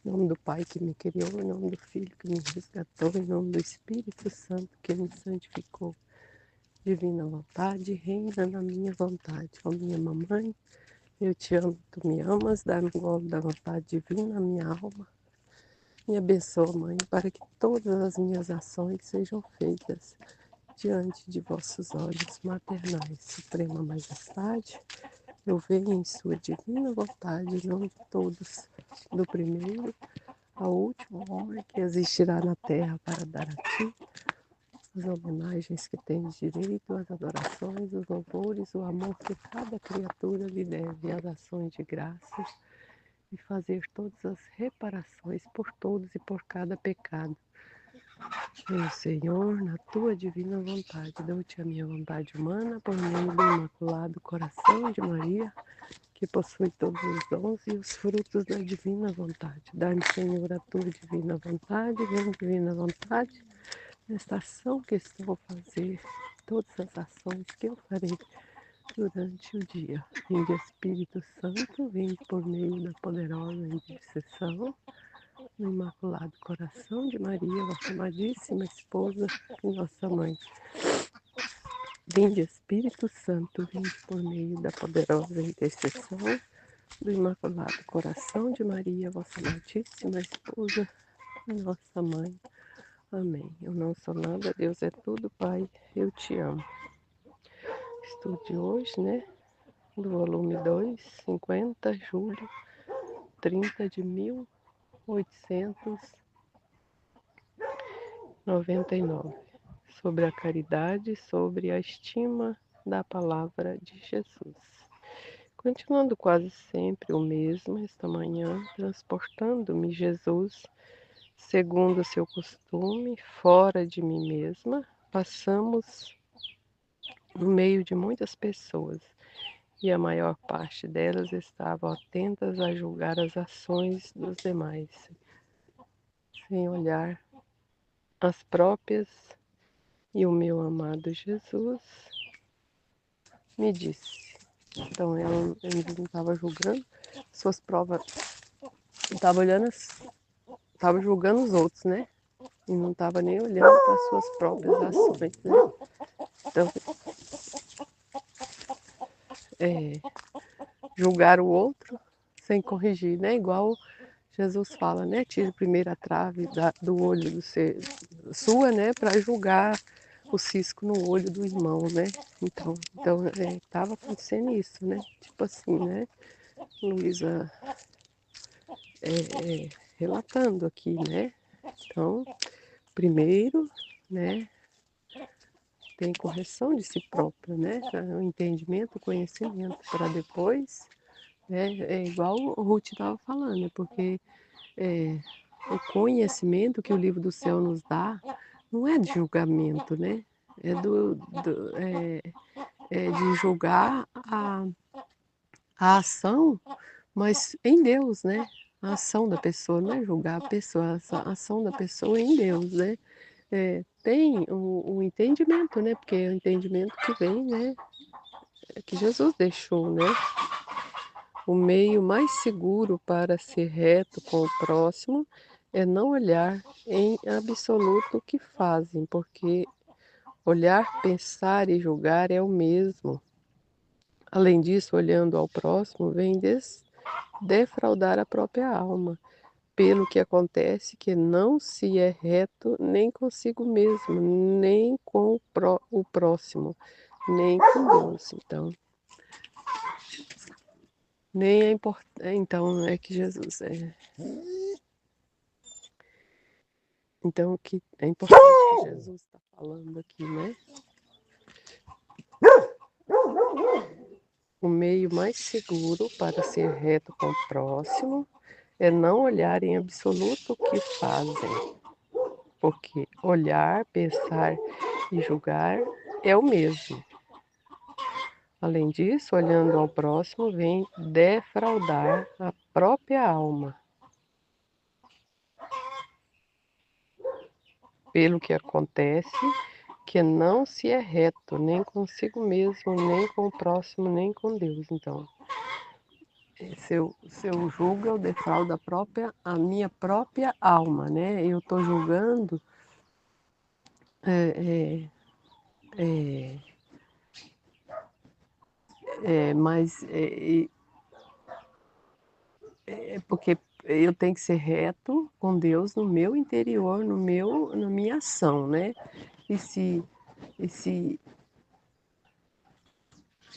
Em nome do Pai que me criou, em nome do Filho que me resgatou, em nome do Espírito Santo que me santificou. Divina vontade, reina na minha vontade. Ó minha mamãe, eu te amo, tu me amas, dá-me o golo da vontade divina na minha alma. Me abençoa, Mãe, para que todas as minhas ações sejam feitas diante de vossos olhos maternais. Suprema Majestade, eu venho em sua divina vontade, em nome de todos, do primeiro ao último homem que existirá na terra, para dar a ti as homenagens que tens direito, as adorações, os louvores, o amor que cada criatura lhe deve, as ações de graças, e fazer todas as reparações por todos e por cada pecado. Meu Senhor, na tua divina vontade, dou-te a minha vontade humana por meio do Imaculado Coração de Maria, que possui todos os dons e os frutos da divina vontade. Dá-me, Senhor, a tua divina vontade, minha divina vontade, nesta ação que estou a fazer, todas as ações que eu farei durante o dia. Vinde Espírito Santo, vinde por meio da poderosa intercessão do Imaculado Coração de Maria, vossa amadíssima esposa e nossa mãe. Vinde Espírito Santo, vinde por meio da poderosa intercessão do Imaculado Coração de Maria, vossa amadíssima esposa e nossa mãe. Amém. Eu não sou nada, Deus é tudo, Pai, eu te amo. Estudo de hoje, né? Do volume 2, 50, julho, 30 de 1899. Sobre a caridade, sobre a estima da palavra de Jesus. Continuando quase sempre o mesmo, esta manhã, transportando-me Jesus, segundo seu costume, fora de mim mesma, passamos no meio de muitas pessoas, e a maior parte delas estavam atentas a julgar as ações dos demais, sem olhar as próprias, e o meu amado Jesus me disse. Então, ele não estava julgando suas provas, estava olhando, estava julgando os outros, né? E não estava nem olhando para as suas próprias ações, né? Então, julgar o outro sem corrigir, né? Igual Jesus fala, né? Tire primeiro a trave do olho sua, né? Para julgar o cisco no olho do irmão, né? Então estava acontecendo isso, né? Tipo assim, né? Luísa relatando aqui, né? Então, primeiro, né? Tem correção de si próprio, né? O entendimento, o conhecimento, para depois, né? É igual o Ruth estava falando, né? Porque o conhecimento que o livro do céu nos dá não é de julgamento, né? É, é de julgar a ação, mas em Deus, né? A ação da pessoa, não é julgar a pessoa, a ação da pessoa em Deus, né? Tem o entendimento, né? Porque é o entendimento que vem, né? Que Jesus deixou, né? O meio mais seguro para ser reto com o próximo é não olhar em absoluto o que fazem, porque olhar, pensar e julgar é o mesmo. Além disso, olhando ao próximo, vem defraudar a própria alma, pelo que acontece que não se é reto nem consigo mesmo, nem com o próximo, nem com Deus. Então, nem é importante. Então, é que Jesus é. Então, o que é importante que Jesus está falando aqui, né? O meio mais seguro para ser reto com o próximo é não olhar em absoluto o que fazem, porque olhar, pensar e julgar é o mesmo. Além disso, olhando ao próximo, vem defraudar a própria alma, pelo que acontece que não se é reto nem consigo mesmo, nem com o próximo, nem com Deus. Então, Se eu julgo, eu defraudo a minha própria alma, né? Eu estou julgando, é, é, mas é porque eu tenho que ser reto com Deus no meu interior, na minha ação, né? E se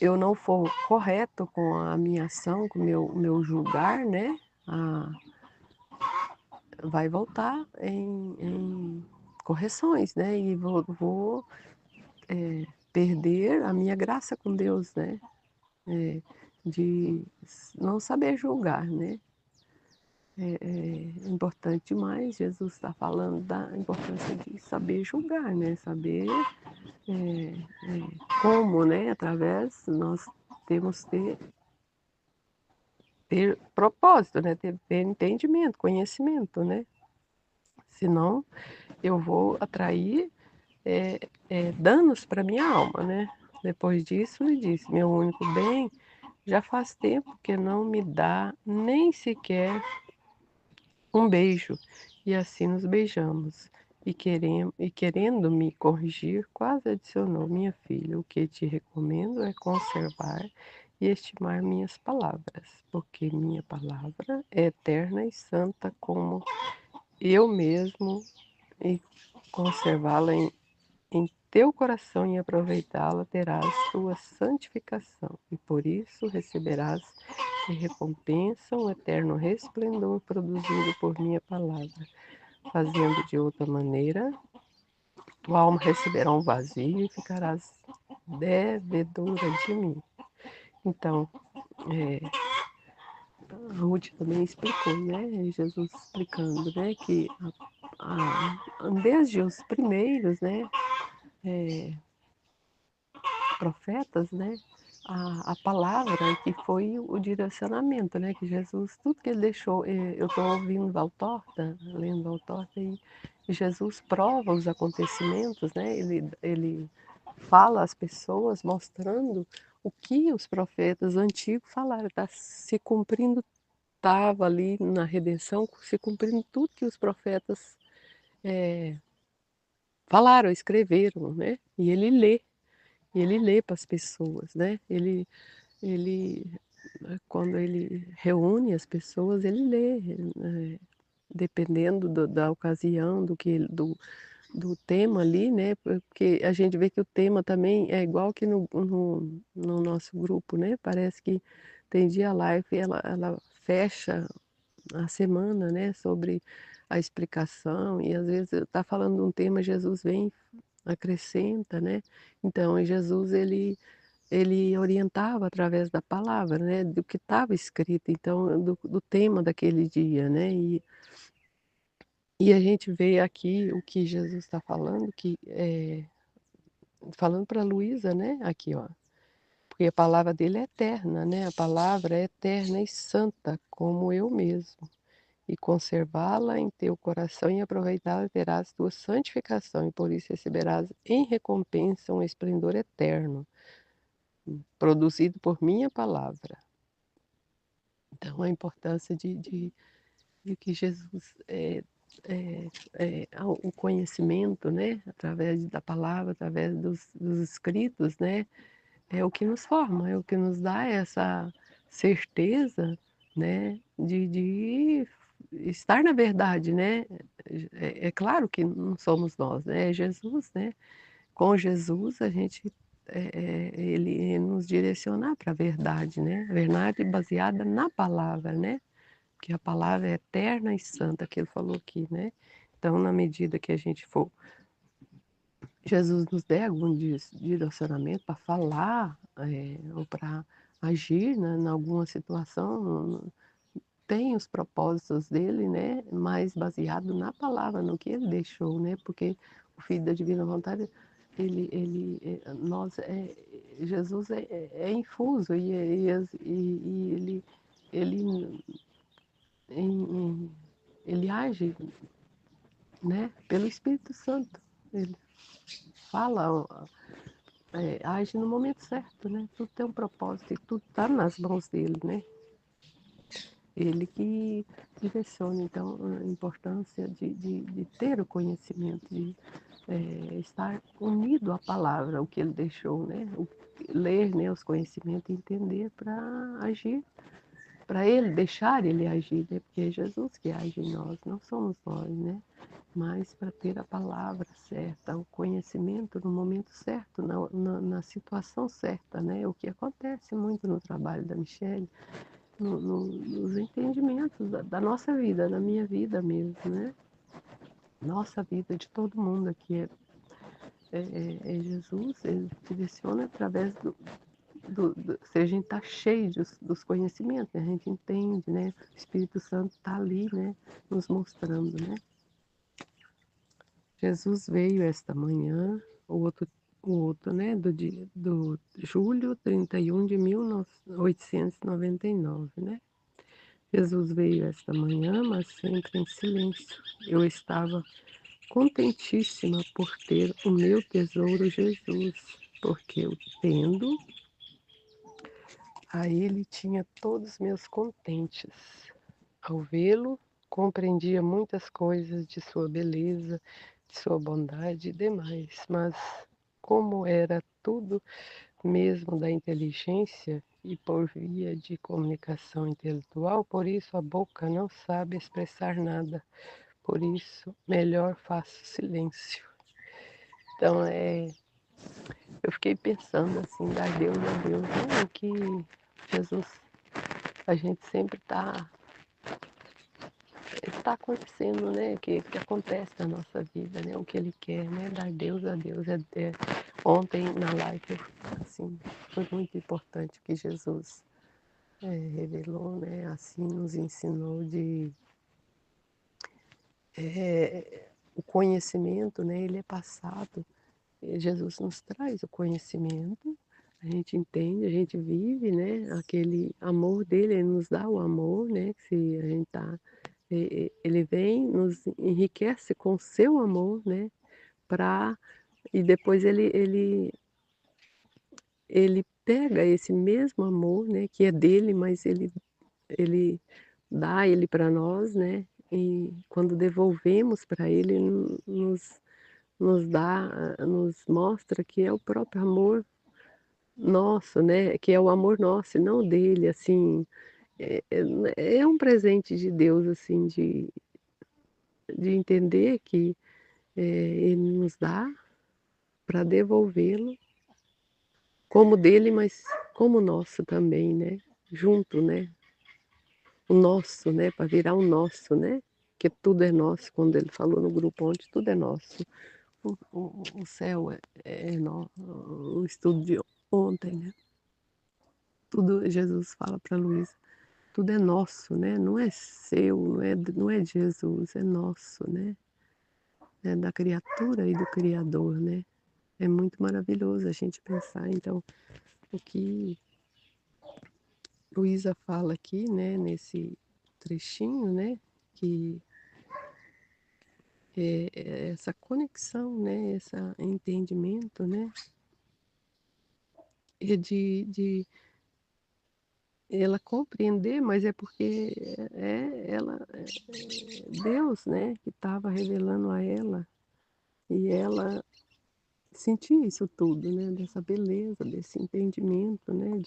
eu não for correto com a minha ação, com o meu julgar, né? Ah, vai voltar em correções, né? E vou perder a minha graça com Deus, né? É, de não saber julgar, né? É importante demais. Jesus está falando da importância de saber julgar, né? Saber como, né? Através nós temos que ter propósito, né? Ter entendimento, conhecimento, né? Senão eu vou atrair danos para minha alma, né? Depois disso, ele disse: meu único bem já faz tempo que não me dá nem sequer um beijo. E assim nos beijamos. E querendo me corrigir, quase adicionou: minha filha, o que te recomendo é conservar e estimar minhas palavras, porque minha palavra é eterna e santa como eu mesmo, e conservá-la em teu coração e aproveitá-la terás tua santificação, e por isso receberás de recompensa um eterno resplendor produzido por minha palavra. Fazendo de outra maneira, tua alma receberá um vazio e ficarás devedora de mim. Então, a Ruth também explicou, né? Jesus explicando, né? Que desde os primeiros, né? Profetas, né? A palavra que foi o direcionamento, né? Que Jesus, tudo que ele deixou, eu estou ouvindo Valtorta, lendo Valtorta, e Jesus prova os acontecimentos, né? Ele fala às pessoas, mostrando o que os profetas antigos falaram, está se cumprindo, estava ali na redenção, se cumprindo tudo que os profetas falaram, escreveram, né? E ele lê para as pessoas, né? Ele, quando ele reúne as pessoas, ele lê, dependendo da ocasião, do tema ali, né? Porque a gente vê que o tema também é igual que no nosso grupo, né? Parece que tem dia live e ela fecha a semana, né? Sobre a explicação, e às vezes está falando de um tema, Jesus vem, acrescenta, né? Então, Jesus, ele orientava através da palavra, né, do que estava escrito, então, do tema daquele dia, né, e a gente vê aqui o que Jesus está falando, falando para Luísa, né, aqui, ó, porque a palavra dele é eterna, né, a palavra é eterna e santa, como eu mesmo, e conservá-la em teu coração e aproveitá-la terás tua santificação, e por isso receberás em recompensa um esplendor eterno, produzido por minha palavra. Então, a importância de que Jesus o conhecimento, né, através da palavra, através dos escritos, né, é o que nos forma, é o que nos dá essa certeza, né, de estar na verdade, né. É claro que não somos nós, né, é Jesus, né. Com Jesus a gente ele nos direcionar para a verdade, né, a verdade baseada na palavra, né. Que a palavra é eterna e santa, que ele falou aqui, né? Então, na medida que a gente for, Jesus nos der algum direcionamento para falar, ou para agir, né, em alguma situação, tem os propósitos dele, né? Mas baseado na palavra, no que ele deixou, né? Porque o Filho da Divina Vontade, Jesus é infuso e ele ele age, né, pelo Espírito Santo. Ele fala, age no momento certo, né? Tudo tem um propósito e tudo está nas mãos dele, né? Ele que direciona, então, a importância de ter o conhecimento, de estar unido à palavra, o que ele deixou, né? Ler, né, os conhecimentos, entender para agir, para ele deixar ele agir, né? Porque é Jesus que age em nós, não somos nós, né? Mas para ter a palavra certa, o conhecimento no momento certo, na situação certa, né? O que acontece muito no trabalho da Michelle, nos entendimentos da nossa vida, da minha vida mesmo, né? Nossa vida, de todo mundo aqui é Jesus, ele direciona através se a gente está cheio dos conhecimentos, né? A gente entende, né? O Espírito Santo está ali, né? Nos mostrando, né? Jesus veio esta manhã, o outro, né? Do julho 31 de 1899, né? Jesus veio esta manhã, mas sempre em silêncio. Eu estava contentíssima por ter o meu tesouro Jesus, porque eu tendo a ele tinha todos meus contentes. Ao vê-lo, compreendia muitas coisas de sua beleza, de sua bondade e demais, mas como era tudo mesmo da inteligência e por via de comunicação intelectual, por isso a boca não sabe expressar nada. Por isso, melhor faço silêncio. Então, eu fiquei pensando assim, dar Deus a Deus, né? O que Jesus, a gente sempre está acontecendo, né? Que acontece na nossa vida, né? O que Ele quer, né? Dar Deus a Deus. Ontem na live, assim, foi muito importante que Jesus revelou, né? Assim, nos ensinou o conhecimento, né? Ele é passado. Jesus nos traz o conhecimento, a gente entende, a gente vive, né? Aquele amor dele, ele nos dá o amor, né? Se a gente tá, ele vem, nos enriquece com o seu amor, né? Pra, e depois ele pega esse mesmo amor, né? Que é dele, mas ele dá ele para nós, né? E quando devolvemos para ele, nos dá, nos mostra que é o próprio amor nosso, né, que é o amor nosso e não dele, assim, é um presente de Deus, assim, de entender que ele nos dá para devolvê-lo como dele, mas como nosso também, né, junto, né, o nosso, né, para virar o nosso, né, que tudo é nosso, quando ele falou no grupo ontem, tudo é nosso. O céu é nosso, o estudo de ontem, né, tudo Jesus fala para Luísa. Tudo é nosso, né, não é seu, não é de Jesus, é nosso, né, é da criatura e do Criador, né. É muito maravilhoso a gente pensar, então, o que Luísa fala aqui, né, nesse trechinho, né, que essa conexão, né, esse entendimento, né, e de ela compreender, mas é porque Deus, né, que estava revelando a ela, e ela sentir isso tudo, né, dessa beleza, desse entendimento, né,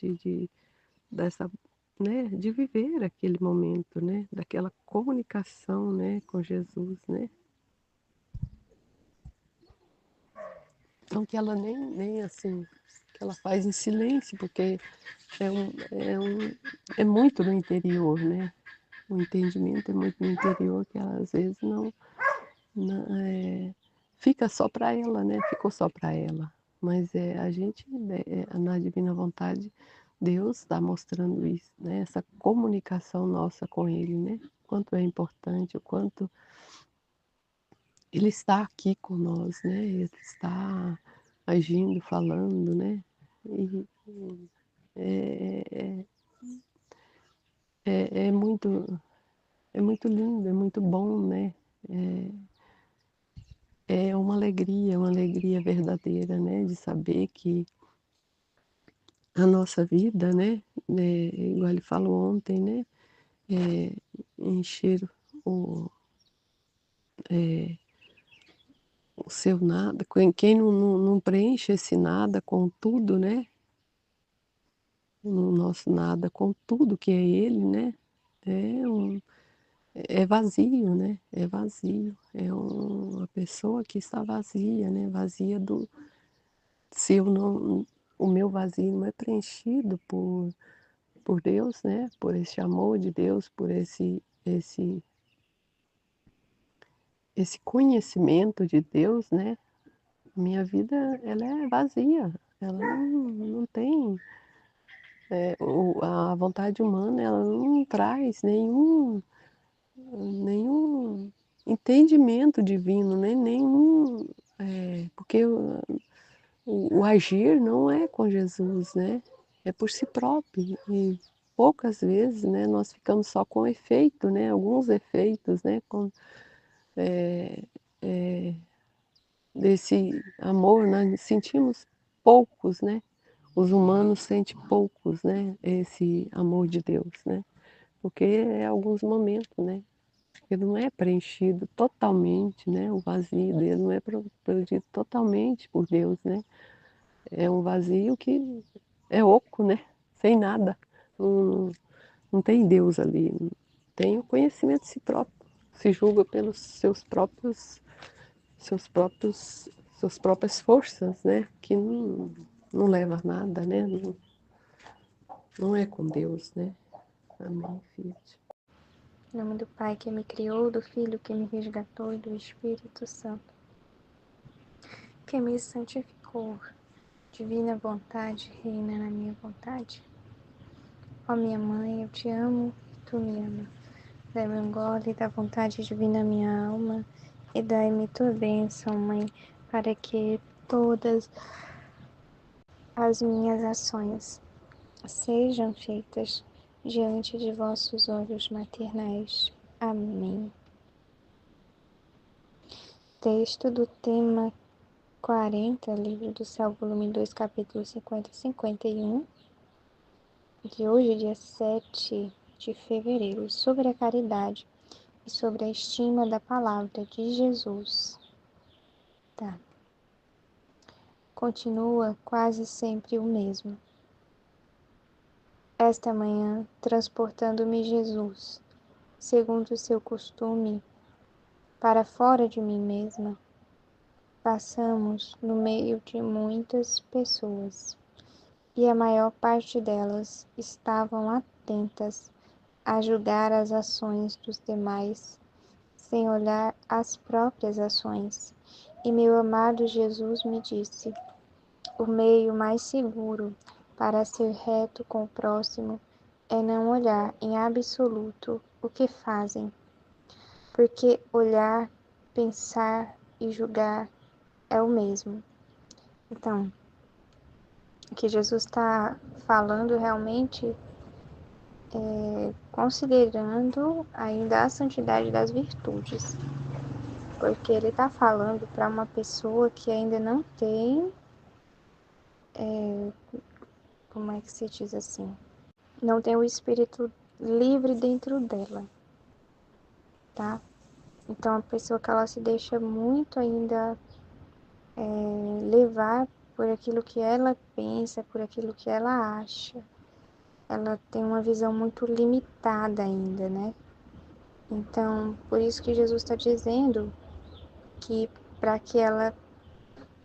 dessa, né, de viver aquele momento, né, daquela comunicação, né, com Jesus, né. Então que ela nem assim, que ela faz em silêncio, porque é um é um é muito no interior, né. O entendimento é muito no interior que ela às vezes não, fica só para ela, né, ficou só para ela. Mas a gente, né, na divina vontade, Deus está mostrando isso, né, essa comunicação nossa com Ele, né, o quanto é importante, o quanto Ele está aqui com nós, né, Ele está agindo, falando, né, e é é é é muito lindo, é muito bom, né, é uma alegria verdadeira, né, de saber que a nossa vida, né, igual ele falou ontem, né, encher o, é, o seu nada, quem não preenche esse nada com tudo, né, o nosso nada com tudo que é ele, né, é um é vazio, né, é vazio, é uma pessoa que está vazia, né, vazia do se eu não o meu vazio não é preenchido por Deus, né, por esse amor de Deus, por esse conhecimento de Deus, né, minha vida ela é vazia, ela não tem, a vontade humana ela não traz nenhum entendimento divino, nem nenhum, porque o agir não é com Jesus, né, é por si próprio e poucas vezes, né, nós ficamos só com efeito, né, alguns efeitos, né, com, eh eh, desse amor, nós sentimos poucos, né, os humanos sentem poucos, né, esse amor de Deus, né, porque é alguns momentos, né, ele não é preenchido totalmente, né, o vazio dele não é preenchido totalmente por Deus, né, é um vazio que é oco, né, sem nada, não não tem Deus ali, tem o conhecimento de si próprio, se julga pelos seus próprios suas próprias forças, né, que não leva a nada, né, não é com Deus, né. Amém, filho. Em nome do Pai que me criou, do Filho que me resgatou e do Espírito Santo que me santificou. Divina vontade, reina na minha vontade. Ó minha mãe, eu te amo e tu me ama. Dai-me um gole da vontade divina minha alma e dai-me tua bênção, mãe, para que todas as minhas ações sejam feitas diante de vossos olhos maternais. Amém. Texto do tema 40, Livro do Céu, volume 2, capítulo 50 e 51, de hoje, dia 7 de fevereiro, sobre a caridade e sobre a estima da palavra de Jesus. Tá. Continua quase sempre o mesmo. Esta manhã, transportando-me Jesus, segundo o seu costume, para fora de mim mesma, passamos no meio de muitas pessoas, e a maior parte delas estavam atentas a julgar as ações dos demais, sem olhar as próprias ações. E meu amado Jesus me disse: o meio mais seguro para ser reto com o próximo é não olhar em absoluto o que fazem, porque olhar, pensar e julgar é o mesmo. Então, o que Jesus está falando realmente é considerando ainda a santidade das virtudes, porque ele está falando para uma pessoa que ainda não tem, como é que se diz assim, não tem o espírito livre dentro dela, tá? Então, a pessoa que ela se deixa muito ainda levar por aquilo que ela pensa, por aquilo que ela acha. Ela tem uma visão muito limitada ainda, né? Então, por isso que Jesus está dizendo que para que ela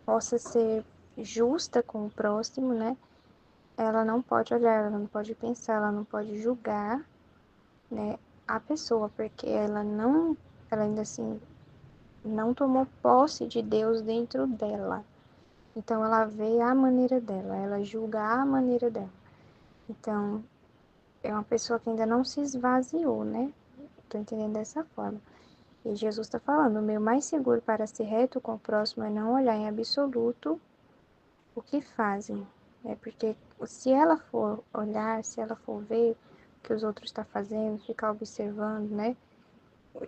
possa ser justa com o próximo, né? Ela não pode olhar, ela não pode pensar, ela não pode julgar, né, a pessoa, porque ela ainda assim não tomou posse de Deus dentro dela. Então ela vê a maneira dela, ela julga a maneira dela. Então é uma pessoa que ainda não se esvaziou, né? Tô entendendo dessa forma. E Jesus está falando, o meio mais seguro para ser reto com o próximo é não olhar em absoluto o que fazem. É porque se ela for olhar, se ela for ver o que os outros estão fazendo, ficar observando, né?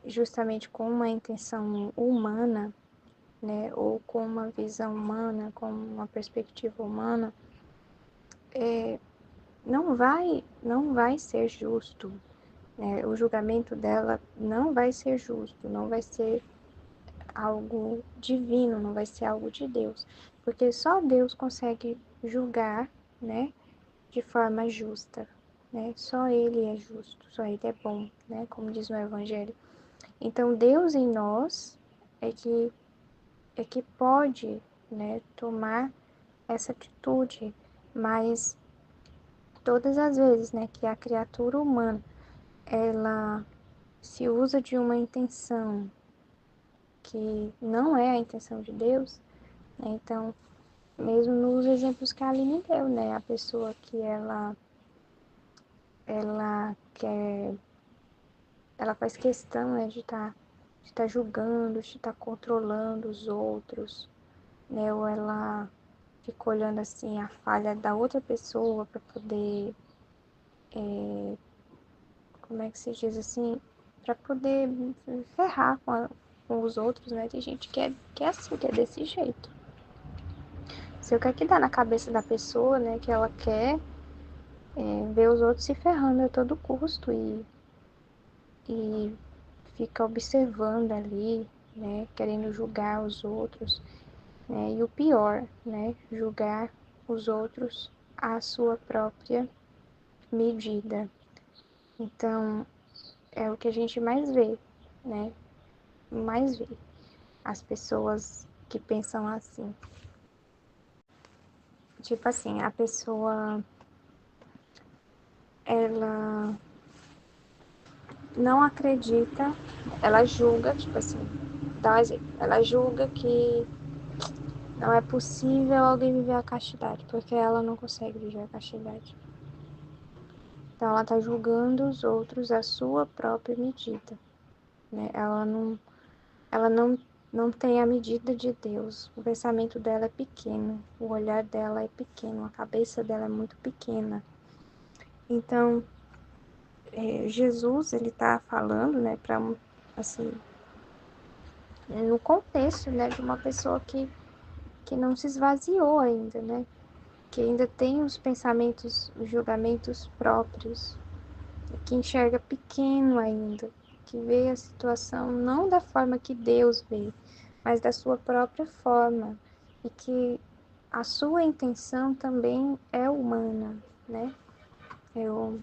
Justamente com uma intenção humana, né, ou com uma visão humana, com uma perspectiva humana, não vai ser justo, né? O julgamento dela não vai ser justo, não vai ser algo divino, não vai ser algo de Deus, porque só Deus consegue julgar, né, de forma justa, né? Só Ele é justo, só Ele é bom, né? Como diz no Evangelho. Então Deus em nós é que pode, né, tomar essa atitude, mas todas as vezes, né, que a criatura humana ela se usa de uma intenção que não é a intenção de Deus, né, então mesmo nos exemplos que a Aline deu, né, a pessoa que ela quer, ela faz questão, né, de tá julgando, de estar controlando os outros, né, ou ela fica olhando assim a falha da outra pessoa para poder, como é que se diz assim, para poder ferrar com os outros, né? Tem gente que é assim, que é desse jeito. Se o que é que dá na cabeça da pessoa, né, que ela quer ver os outros se ferrando a todo custo e fica observando ali, né, querendo julgar os outros, né, e o pior, né, julgar os outros à sua própria medida. Então, é o que a gente mais vê, né? Mais vê as pessoas que pensam assim. Tipo assim, a pessoa ela não acredita, ela julga, tipo assim, dá um exemplo, ela julga que não é possível alguém viver a castidade, porque ela não consegue viver a castidade. Então ela tá julgando os outros à sua própria medida, né? Ela não tem a medida de Deus. O pensamento dela é pequeno, o olhar dela é pequeno, a cabeça dela é muito pequena. Então, Jesus, ele tá falando, né, para assim, no contexto, né, de uma pessoa que não se esvaziou ainda, né, que ainda tem os pensamentos, os julgamentos próprios, que enxerga pequeno ainda, que vê a situação não da forma que Deus vê, mas da sua própria forma, e que a sua intenção também é humana, né? Eu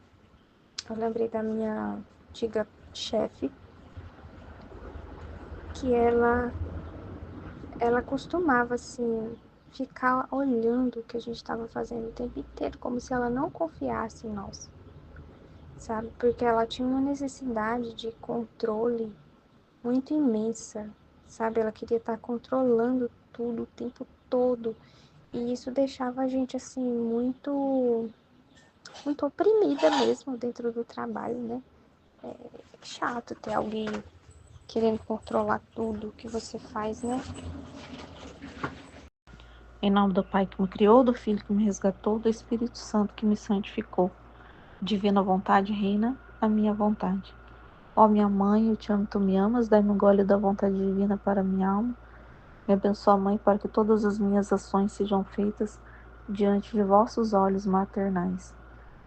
lembrei da minha antiga chefe, que ela costumava, assim, ficar olhando o que a gente estava fazendo o tempo inteiro, como se ela não confiasse em nós, sabe? Porque ela tinha uma necessidade de controle muito imensa, sabe? Ela queria estar controlando tudo o tempo todo. E isso deixava a gente, assim, muito oprimida mesmo dentro do trabalho, né? É chato ter alguém querendo controlar tudo que você faz, né? Em nome do Pai que me criou, do Filho que me resgatou, do Espírito Santo que me santificou. Divina vontade reina a minha vontade. Ó minha mãe, eu te amo, tu me amas, dai-me um gole da vontade divina para minha alma. Me abençoa, Mãe, para que todas as minhas ações sejam feitas diante de vossos olhos maternais.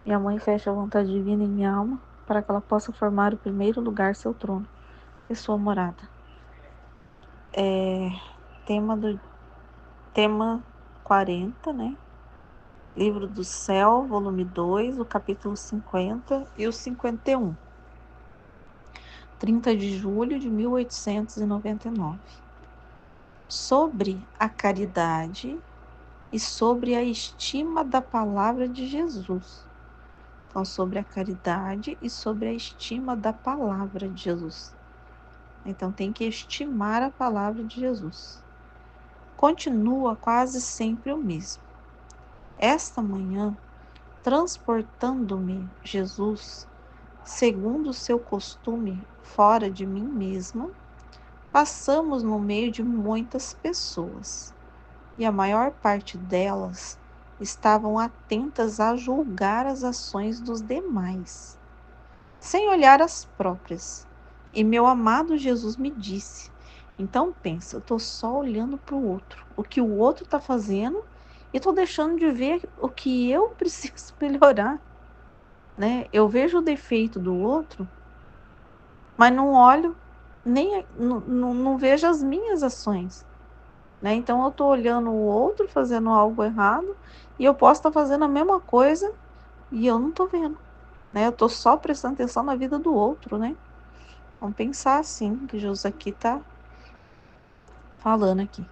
Minha mãe fecha a vontade divina em minha alma, para que ela possa formar o primeiro lugar seu trono e sua morada. Tema 40, né? Livro do Céu, volume 2, o capítulo 50 e o 51. 30 de julho de 1899. Sobre a caridade e sobre a estima da palavra de Jesus. Então, sobre a caridade e sobre a estima da palavra de Jesus. Então, tem que estimar a palavra de Jesus. Continua quase sempre o mesmo. Esta manhã, transportando-me Jesus, segundo o seu costume, fora de mim mesma, passamos no meio de muitas pessoas, e a maior parte delas estavam atentas a julgar as ações dos demais, sem olhar as próprias. E meu amado Jesus me disse: então pensa, eu estou só olhando para o outro, o que o outro está fazendo, e estou deixando de ver o que eu preciso melhorar. né? Eu vejo o defeito do outro, mas não olho, nem não vejo as minhas ações, né? Então eu tô olhando o outro fazendo algo errado e eu posso estar fazendo a mesma coisa e eu não tô vendo, né? Eu tô só prestando atenção na vida do outro, né? Vamos pensar assim, que Jesus aqui tá falando aqui.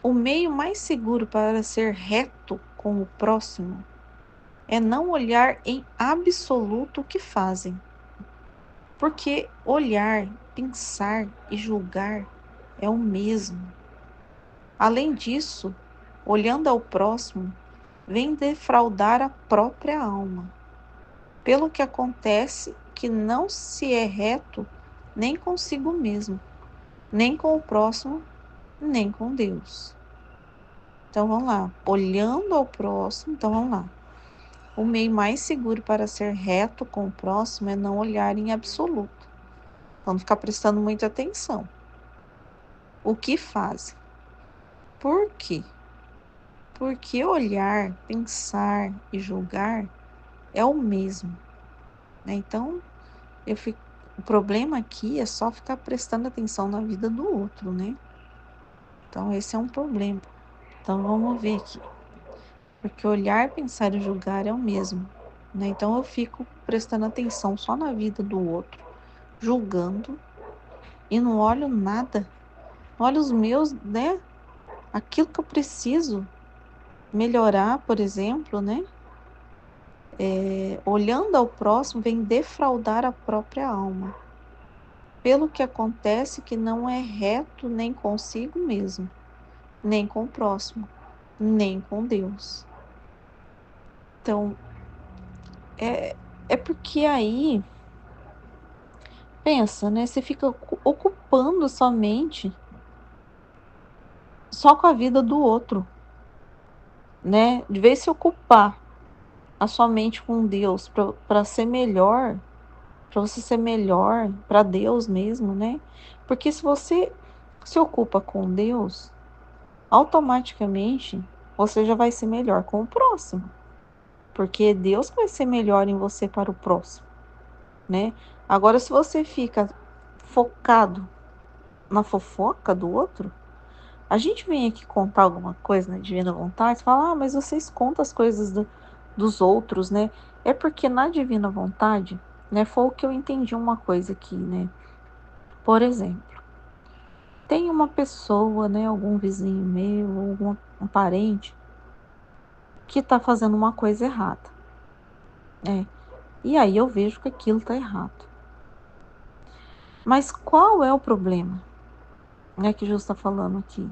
O meio mais seguro para ser reto com o próximo é não olhar em absoluto o que fazem. Porque olhar, pensar e julgar é o mesmo. Além disso, olhando ao próximo, vem defraudar a própria alma. Pelo que acontece que não se é reto nem consigo mesmo, nem com o próximo, nem com Deus. Então vamos lá, olhando ao próximo, então vamos lá. O meio mais seguro para ser reto com o próximo é não olhar em absoluto. Vamos ficar prestando muita atenção. O que fazem? Por quê? Porque olhar, pensar e julgar é o mesmo, né? Então, o problema aqui é só ficar prestando atenção na vida do outro, né? Então, esse é um problema. Então, vamos ver aqui. Porque olhar, pensar e julgar é o mesmo, né? Então, eu fico prestando atenção só na vida do outro, julgando, e não olho nada. Não olho os meus, né? Aquilo que eu preciso melhorar, por exemplo, né? Olhando ao próximo, vem defraudar a própria alma. Pelo que acontece que não é reto nem consigo mesmo, nem com o próximo, nem com Deus. Então, é porque aí, pensa, né? Você fica ocupando sua mente só com a vida do outro, né? De vez se ocupar a sua mente com Deus para ser melhor, para você ser melhor para Deus mesmo, né? Porque se você se ocupa com Deus, automaticamente você já vai ser melhor com o próximo, porque Deus vai ser melhor em você para o próximo, né? Agora, se você fica focado na fofoca do outro, a gente vem aqui contar alguma coisa na Divina Vontade, fala, mas vocês contam as coisas dos outros, né? É porque na Divina Vontade, né, foi o que eu entendi uma coisa aqui, né? Por exemplo, tem uma pessoa, né, algum vizinho meu, algum um parente, que tá fazendo uma coisa errada, né? E aí eu vejo que aquilo tá errado. Mas qual é o problema, né, que Jesus está falando aqui?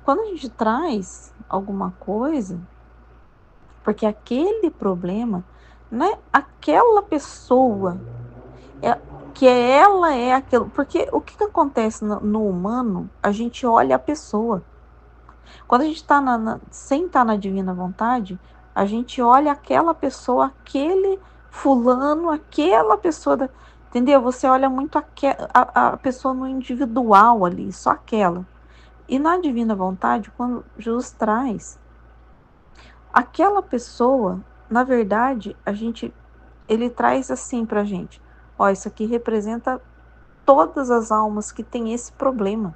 Quando a gente traz alguma coisa, porque aquele problema, né, aquela pessoa, é, que ela é aquilo. Porque o que acontece no humano, a gente olha a pessoa. Quando a gente está sem estar na divina vontade, a gente olha aquela pessoa, aquele fulano, aquela pessoa, entendeu? Você olha muito a pessoa no individual ali, só aquela. E na divina vontade, quando Jesus traz aquela pessoa, na verdade, ele traz assim pra gente: ó, isso aqui representa todas as almas que têm esse problema.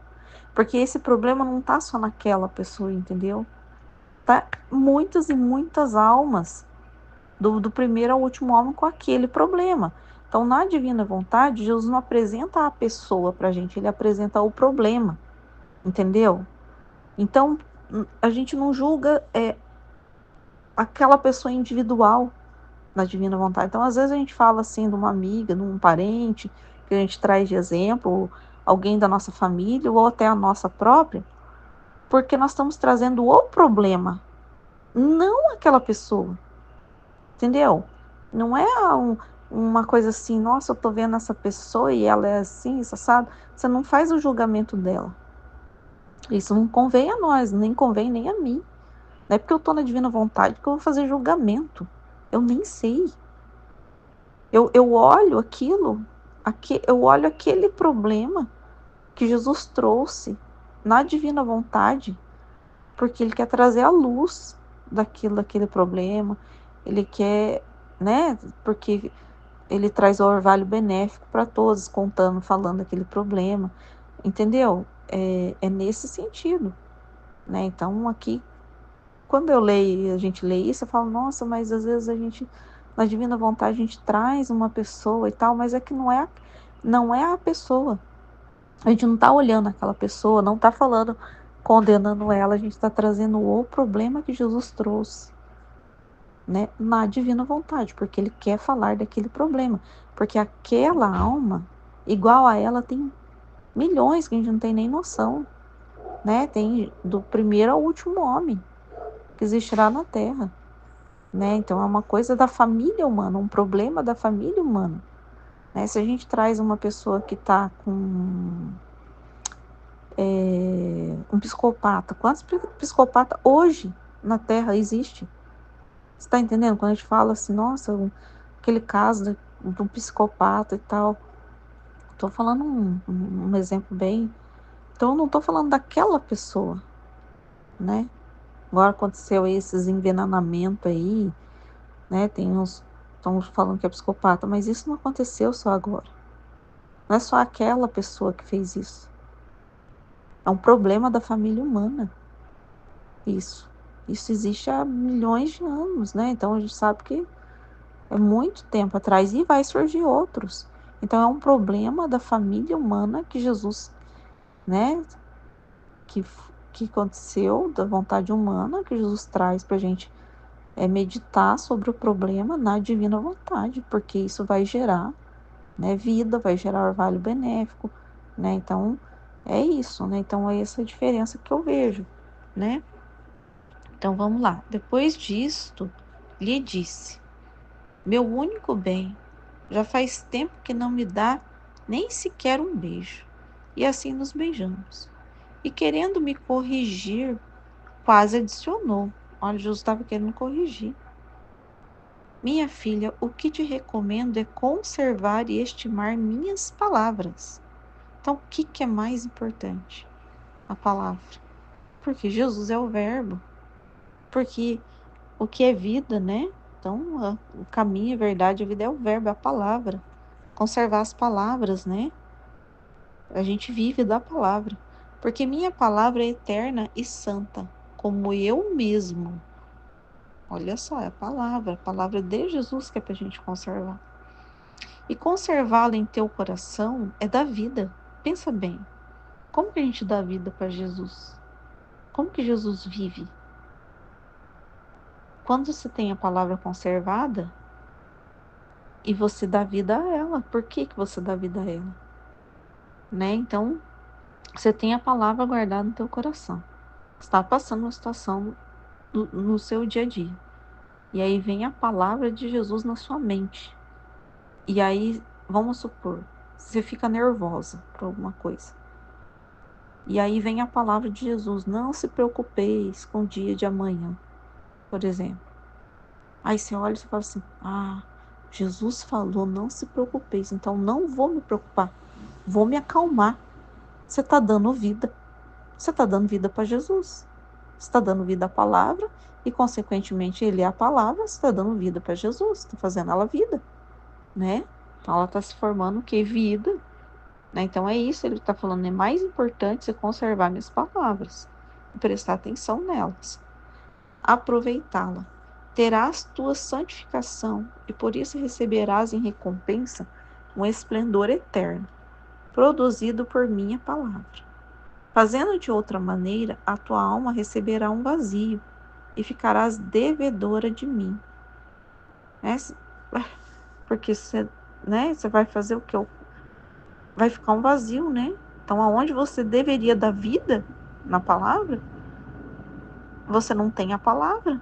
Porque esse problema não tá só naquela pessoa, entendeu? Tá muitas e muitas almas, do primeiro ao último homem, com aquele problema. Então, na divina vontade, Jesus não apresenta a pessoa pra gente, ele apresenta o problema, entendeu? Então, a gente não julga aquela pessoa individual na divina vontade. Então, às vezes a gente fala assim de uma amiga, de um parente, que a gente traz de exemplo, alguém da nossa família, ou até a nossa própria, porque nós estamos trazendo o problema, não aquela pessoa, entendeu? Não é uma coisa assim, nossa, eu tô vendo essa pessoa e ela é assim, sabe? Você não faz o julgamento dela. Isso não convém a nós, nem convém nem a mim. Não é porque eu tô na divina vontade que eu vou fazer julgamento. Eu nem sei. Eu olho aquilo, eu olho aquele problema que Jesus trouxe na divina vontade, porque ele quer trazer a luz daquele problema, ele quer né? Porque ele traz o orvalho benéfico para todos, contando, falando aquele problema, entendeu? É nesse sentido, né? Então, aqui, quando eu leio, a gente lê isso, eu falo, nossa, mas às vezes a gente, na divina vontade, a gente traz uma pessoa e tal, mas é que não é a pessoa. A gente não está olhando aquela pessoa, não está falando, condenando ela, a gente está trazendo o problema que Jesus trouxe, né, na divina vontade, porque ele quer falar daquele problema, porque aquela alma, igual a ela, tem milhões que a gente não tem nem noção, né? Tem do primeiro ao último homem que existirá na Terra, né? Então é uma coisa da família humana, um problema da família humana, né? Se a gente traz uma pessoa que está com um psicopata, quantos psicopatas hoje na Terra existe? Você está entendendo? Quando a gente fala assim, nossa, aquele caso de um psicopata e tal, estou falando um exemplo bem. Então, eu não estou falando daquela pessoa, né? Agora aconteceu esses envenenamentos aí, né? Tem uns. Estão falando que é psicopata, mas isso não aconteceu só agora. Não é só aquela pessoa que fez isso. É um problema da família humana. Isso. Isso existe há milhões de anos, né? Então a gente sabe que é muito tempo atrás e vai surgir outros. Então é um problema da família humana que Jesus, né? Que, que aconteceu da vontade humana, que Jesus traz para a gente meditar sobre o problema na divina vontade, porque isso vai gerar, né, vida, vai gerar orvalho benéfico, né? Então é isso, né? Então é essa a diferença que eu vejo, né? Então vamos lá. Depois disto, lhe disse: meu único bem, já faz tempo que não me dá nem sequer um beijo. E assim nos beijamos. E querendo me corrigir, quase adicionou. Olha, Jesus estava querendo corrigir. Minha filha, o que te recomendo é conservar e estimar minhas palavras. Então, o que é mais importante? A palavra. Porque Jesus é o verbo. Porque o que é vida, né? Então, o caminho, a verdade, a vida é o verbo, é a palavra. Conservar as palavras, né? A gente vive da palavra. Porque minha palavra é eterna e santa, como eu mesmo. Olha só, é a palavra de Jesus que é para a gente conservar. E conservá-la em teu coração é da vida. Pensa bem, como que a gente dá vida para Jesus? Como que Jesus vive? Quando você tem a palavra conservada e você dá vida a ela, por que que você dá vida a ela? Né? Então, você tem a palavra guardada no teu coração. Você está passando uma situação no seu dia a dia. E aí vem a palavra de Jesus na sua mente. E aí, vamos supor, você fica nervosa por alguma coisa. E aí vem a palavra de Jesus: não se preocupeis com o dia de amanhã, por exemplo. Aí você olha e você fala assim: ah, Jesus falou, não se preocupeis, então não vou me preocupar, vou me acalmar. Você está dando vida. Você está dando vida para Jesus. Você está dando vida à palavra e, consequentemente, ele é a palavra. Você está dando vida para Jesus, está fazendo ela vida, né? Então, ela está se formando o que? Vida, né? Então, é isso, ele está falando, é mais importante você conservar minhas palavras e prestar atenção nelas, aproveitá-la. Terás tua santificação e por isso receberás em recompensa um esplendor eterno, produzido por minha palavra. Fazendo de outra maneira, a tua alma receberá um vazio e ficarás devedora de mim. Né? Porque você, né? Você vai fazer o que? Vai ficar um vazio, né? Então, aonde você deveria dar vida na palavra, você não tem a palavra.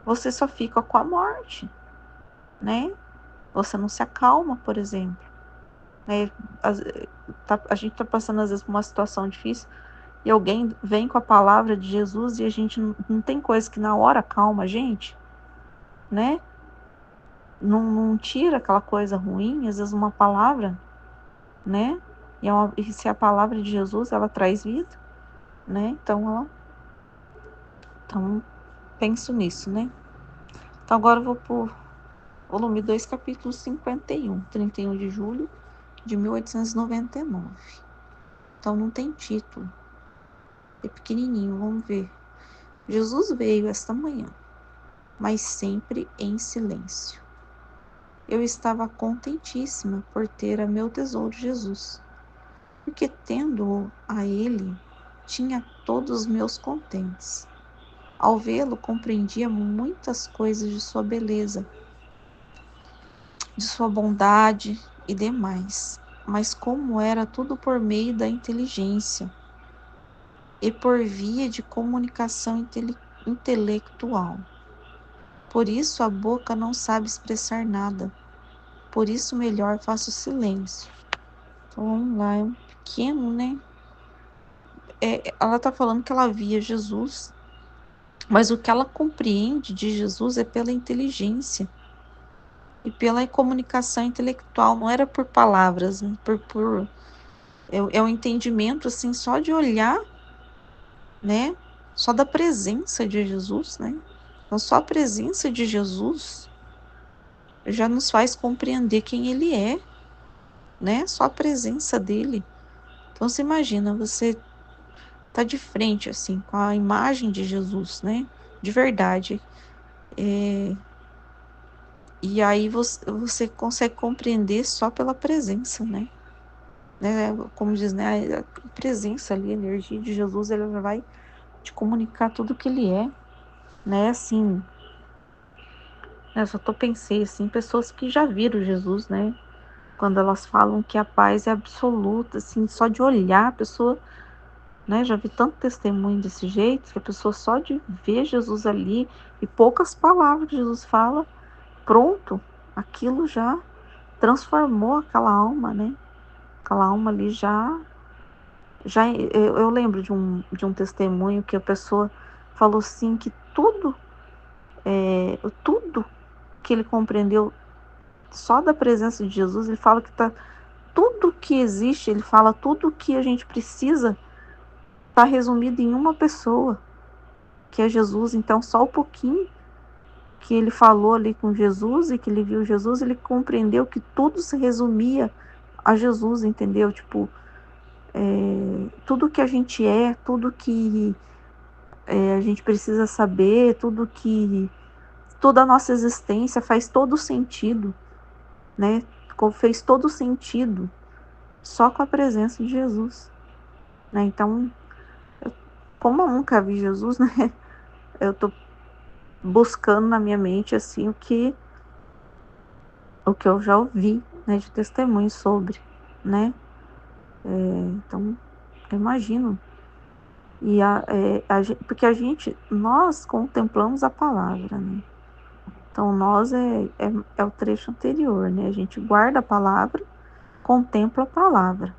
Você só fica com a morte, né? Você não se acalma, por exemplo. Né? A gente está passando, às vezes, por uma situação difícil e alguém vem com a palavra de Jesus e a gente não tem coisa que na hora calma a gente, né? Não tira aquela coisa ruim, às vezes uma palavra, né? E se a palavra de Jesus, ela traz vida, né? Então penso nisso, né? Então agora eu vou volume 2, capítulo 51, 31 de julho de 1899. Então não tem título. É pequenininho, vamos ver. Jesus veio esta manhã, mas sempre em silêncio. Eu estava contentíssima por ter a meu tesouro Jesus, porque tendo-o a ele, tinha todos os meus contentes. Ao vê-lo, compreendia muitas coisas de sua beleza, de sua bondade e demais. Mas como era tudo por meio da inteligência e por via de comunicação intelectual. Por isso a boca não sabe expressar nada. Por isso melhor faço silêncio. Então vamos lá, é um pequeno, né? Ela está falando que ela via Jesus, mas o que ela compreende de Jesus é pela inteligência e pela comunicação intelectual, não era por palavras, né? É um entendimento assim só de olhar, né? Só da presença de Jesus, né? Então só a presença de Jesus já nos faz compreender quem ele é, né? Só a presença dele. Então você imagina, você tá de frente assim com a imagem de Jesus, né? De verdade. E aí você consegue compreender só pela presença, né? Como diz, né? A presença ali, a energia de Jesus, ela já vai te comunicar tudo que ele é, né? Assim, eu só pensei assim, pessoas que já viram Jesus, né? Quando elas falam que a paz é absoluta, assim, só de olhar a pessoa, né? Já vi tanto testemunho desse jeito, que a pessoa só de ver Jesus ali e poucas palavras que Jesus fala, pronto, aquilo já transformou aquela alma, né? Aquela alma ali eu lembro de um testemunho que a pessoa falou assim que tudo que ele compreendeu só da presença de Jesus, ele fala que tudo que existe, ele fala tudo que a gente precisa está resumido em uma pessoa, que é Jesus. Então só o pouquinho que ele falou ali com Jesus e que ele viu Jesus, ele compreendeu que tudo se resumia a Jesus, entendeu? Tipo, tudo que a gente tudo que a gente precisa saber, toda a nossa existência faz todo sentido, né? Fez todo sentido só com a presença de Jesus, né? Então, como eu nunca vi Jesus, né? Eu tô buscando na minha mente assim o que eu já ouvi, né, de testemunho sobre, né? Então, eu imagino. Porque nós contemplamos a palavra, né? Então, nós é o trecho anterior, né? A gente guarda a palavra, contempla a palavra,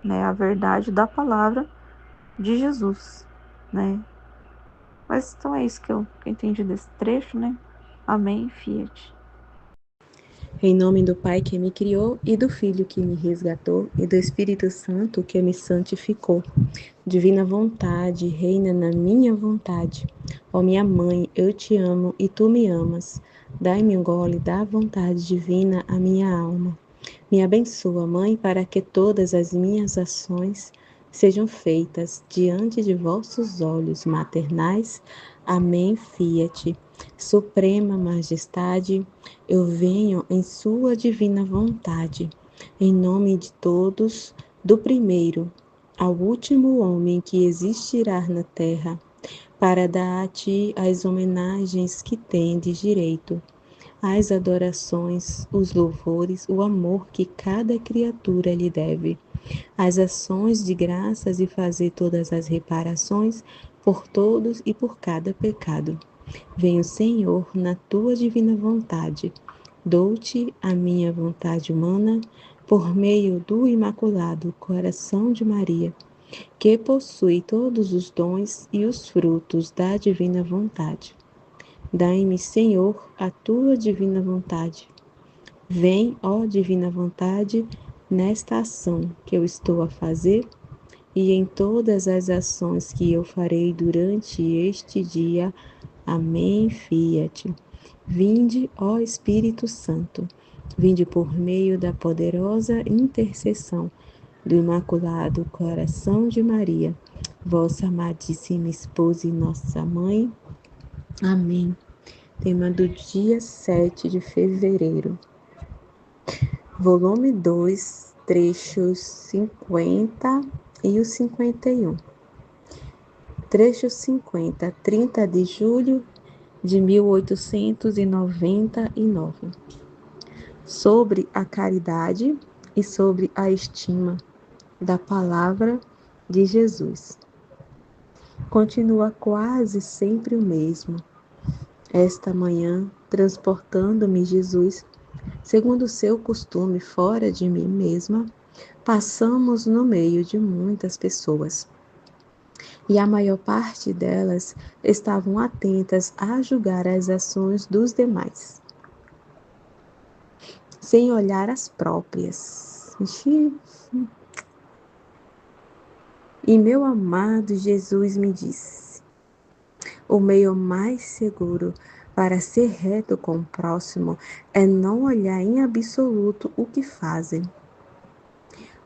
né? A verdade da palavra de Jesus, né? Mas então é isso que eu entendi desse trecho, né? Amém, Fiat. Em nome do Pai que me criou, e do Filho que me resgatou, e do Espírito Santo que me santificou. Divina vontade, reina na minha vontade. Ó minha mãe, eu te amo e tu me amas. Dai-me um gole da vontade divina à minha alma. Me abençoa, Mãe, para que todas as minhas ações sejam feitas diante de vossos olhos maternais. Amém, Fiat. Suprema Majestade, eu venho em sua divina vontade, em nome de todos, do primeiro ao último homem que existirá na terra, para dar a ti as homenagens que tendes direito, as adorações, os louvores, o amor que cada criatura lhe deve, as ações de graças e fazer todas as reparações por todos e por cada pecado. Venho, Senhor, na tua divina vontade. Dou-te a minha vontade humana por meio do Imaculado Coração de Maria, que possui todos os dons e os frutos da divina vontade. Dai-me, Senhor, a tua divina vontade. Vem, ó divina vontade, nesta ação que eu estou a fazer e em todas as ações que eu farei durante este dia. Amém, Fiat. Vinde, ó Espírito Santo, vinde por meio da poderosa intercessão do Imaculado Coração de Maria, vossa amadíssima esposa e nossa mãe. Amém. Tema do dia 7 de fevereiro. Volume 2, trechos 50 e o 51. Trecho 50, 30 de julho de 1899. Sobre a caridade e sobre a estima da palavra de Jesus. Continua quase sempre o mesmo. Esta manhã, transportando-me Jesus, segundo o seu costume, fora de mim mesma, passamos no meio de muitas pessoas. E a maior parte delas estavam atentas a julgar as ações dos demais, sem olhar as próprias. E meu amado Jesus me disse: o meio mais seguro para ser reto com o próximo é não olhar em absoluto o que fazem.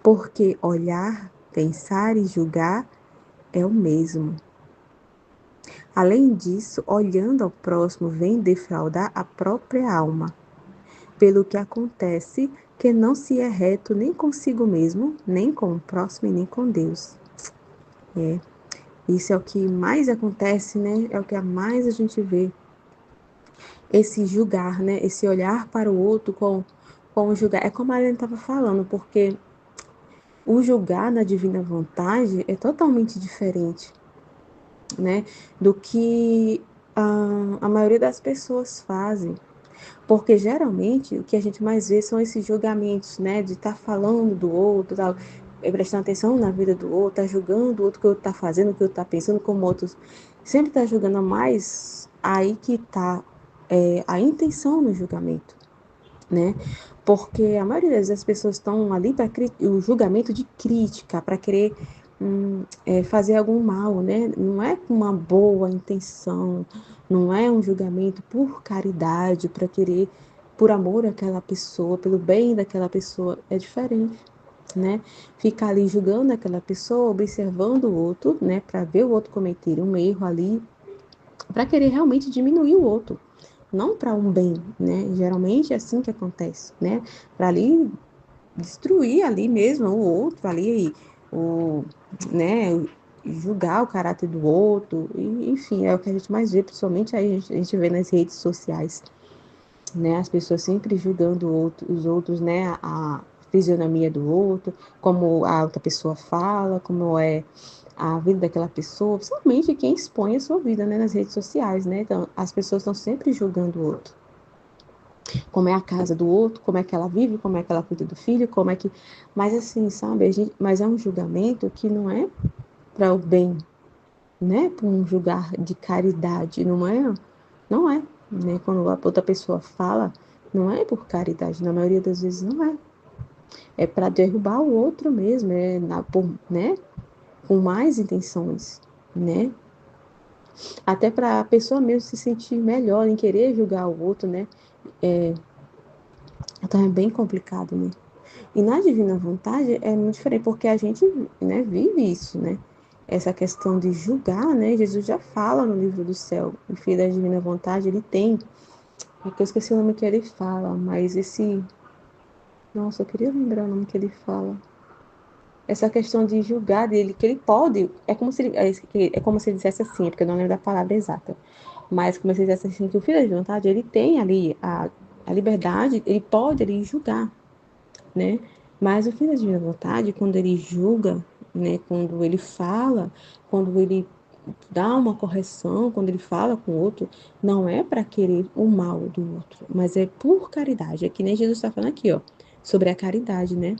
Porque olhar, pensar e julgar é o mesmo. Além disso, olhando ao próximo vem defraudar a própria alma, pelo que acontece que não se é reto nem consigo mesmo, nem com o próximo e nem com Deus. Isso é o que mais acontece, né? É o que mais a gente vê. Esse julgar, né? Esse olhar para o outro com julgar. É como a Helena estava falando, porque o julgar na divina vontade é totalmente diferente, né? Do que a maioria das pessoas fazem. Porque geralmente o que a gente mais vê são esses julgamentos, né? De estar falando do outro, tal, prestando atenção na vida do outro, tá julgando o outro, o que o outro está fazendo, o que o outro está pensando, como outros sempre está julgando, mais aí que está a intenção no julgamento, né? Porque a maioria das pessoas estão ali para o julgamento de crítica, para querer fazer algum mal, né? Não é com uma boa intenção, não é um julgamento por caridade, para querer, por amor àquela pessoa, pelo bem daquela pessoa, é diferente, né? Ficar ali julgando aquela pessoa, observando o outro, né? Para ver o outro cometer um erro ali, para querer realmente diminuir o outro, não para um bem, né? Geralmente é assim que acontece, né? Para ali destruir ali mesmo o outro, ali né? Julgar o caráter do outro, e, enfim, é o que a gente mais vê, principalmente aí a gente vê nas redes sociais, né? As pessoas sempre julgando os outros, né? A fisionomia do outro, como a outra pessoa fala, como é a vida daquela pessoa, principalmente quem expõe a sua vida, né, nas redes sociais, né? Então, as pessoas estão sempre julgando o outro. Como é a casa do outro, como é que ela vive, como é que ela cuida do filho, como é que... Mas assim, sabe, mas é um julgamento que não é para o bem, né? Para um julgar de caridade, não é, né? Quando a outra pessoa fala, não é por caridade, na maioria das vezes não é. É para derrubar o outro mesmo, né? Com mais intenções, né? Até para a pessoa mesmo se sentir melhor em querer julgar o outro, né? Então é bem complicado, né? E na divina vontade é muito diferente, porque a gente, né, vive isso, né? Essa questão de julgar, né? Jesus já fala no livro do céu, o filho da divina vontade, ele tem, porque eu esqueci o nome que ele fala, mas nossa, eu queria lembrar o nome que ele fala. Essa questão de julgar dele, que ele pode, é como se ele dissesse assim, porque eu não lembro da palavra exata, mas como se ele dissesse assim, que o filho da divina vontade, ele tem ali a liberdade, ele pode ali julgar, né? Mas o filho da divina vontade, quando ele julga, né, quando ele fala, quando ele dá uma correção, quando ele fala com o outro, não é para querer o mal do outro, mas é por caridade. É que nem Jesus está falando aqui, ó, sobre a caridade, né?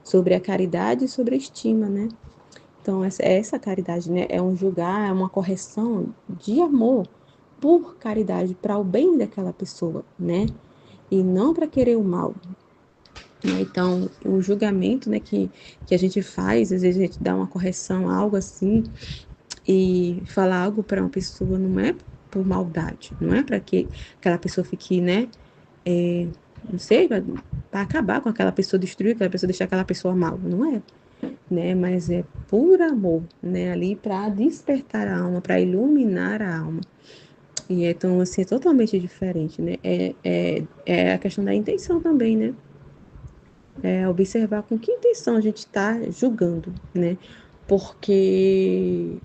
Sobre a caridade e sobre a estima, né? Então, essa caridade, né? É um julgar, é uma correção de amor, por caridade, para o bem daquela pessoa, né? E não para querer o mal. Então, o julgamento, né, que a gente faz, às vezes a gente dá uma correção, algo assim, e falar algo para uma pessoa, não é por maldade, não é para que aquela pessoa fique, né, não sei, para acabar com aquela pessoa, destruir aquela pessoa, deixar aquela pessoa mal, não é, né, mas é por amor, né, ali para despertar a alma, para iluminar a alma. E então, assim, é totalmente diferente, né, é a questão da intenção também, né, observar com que intenção a gente está julgando, né, porque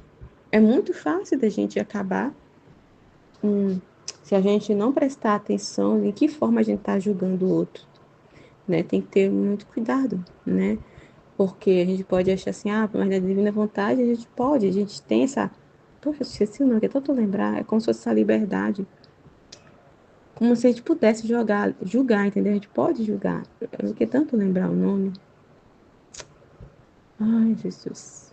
é muito fácil da gente acabar se a gente não prestar atenção em que forma a gente está julgando o outro, né? Tem que ter muito cuidado, né? Porque a gente pode achar assim, mas na divina vontade a gente tem essa... Poxa, esqueci o nome, que é tanto lembrar, é como se fosse essa liberdade. Como se a gente pudesse julgar, entendeu? A gente pode julgar. Eu quero tanto lembrar o nome. Ai, Jesus.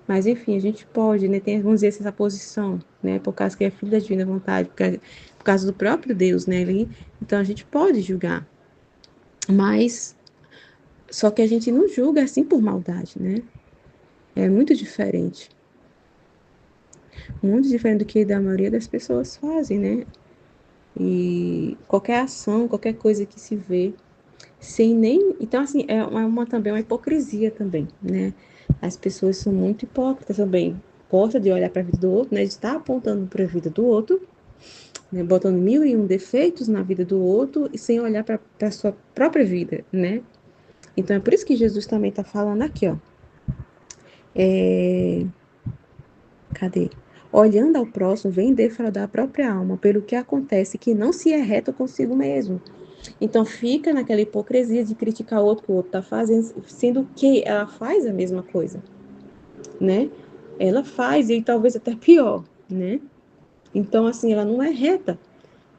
Mas, enfim, a gente pode, né? Tem, vamos dizer, essa posição, né? Por causa que é filho da divina vontade, por causa do próprio Deus, né? Então, a gente pode julgar. Mas, só que a gente não julga assim por maldade, né? É muito diferente. Muito diferente do que a maioria das pessoas fazem, né? E qualquer ação, qualquer coisa que se vê, sem nem... Então, assim, também uma hipocrisia também, né? As pessoas são muito hipócritas também. Gosta de olhar para a vida do outro, né? De estar apontando para a vida do outro, né? Botando 1001 defeitos na vida do outro e sem olhar para a sua própria vida, né? Então, é por isso que Jesus também está falando aqui, ó. Cadê? Olhando ao próximo, vem defraudar a própria alma, pelo que acontece que não se é reto consigo mesmo. Então, fica naquela hipocrisia de criticar o outro que o outro está fazendo, sendo que ela faz a mesma coisa, né? Ela faz, e talvez até pior, né? Então, assim, ela não é reta,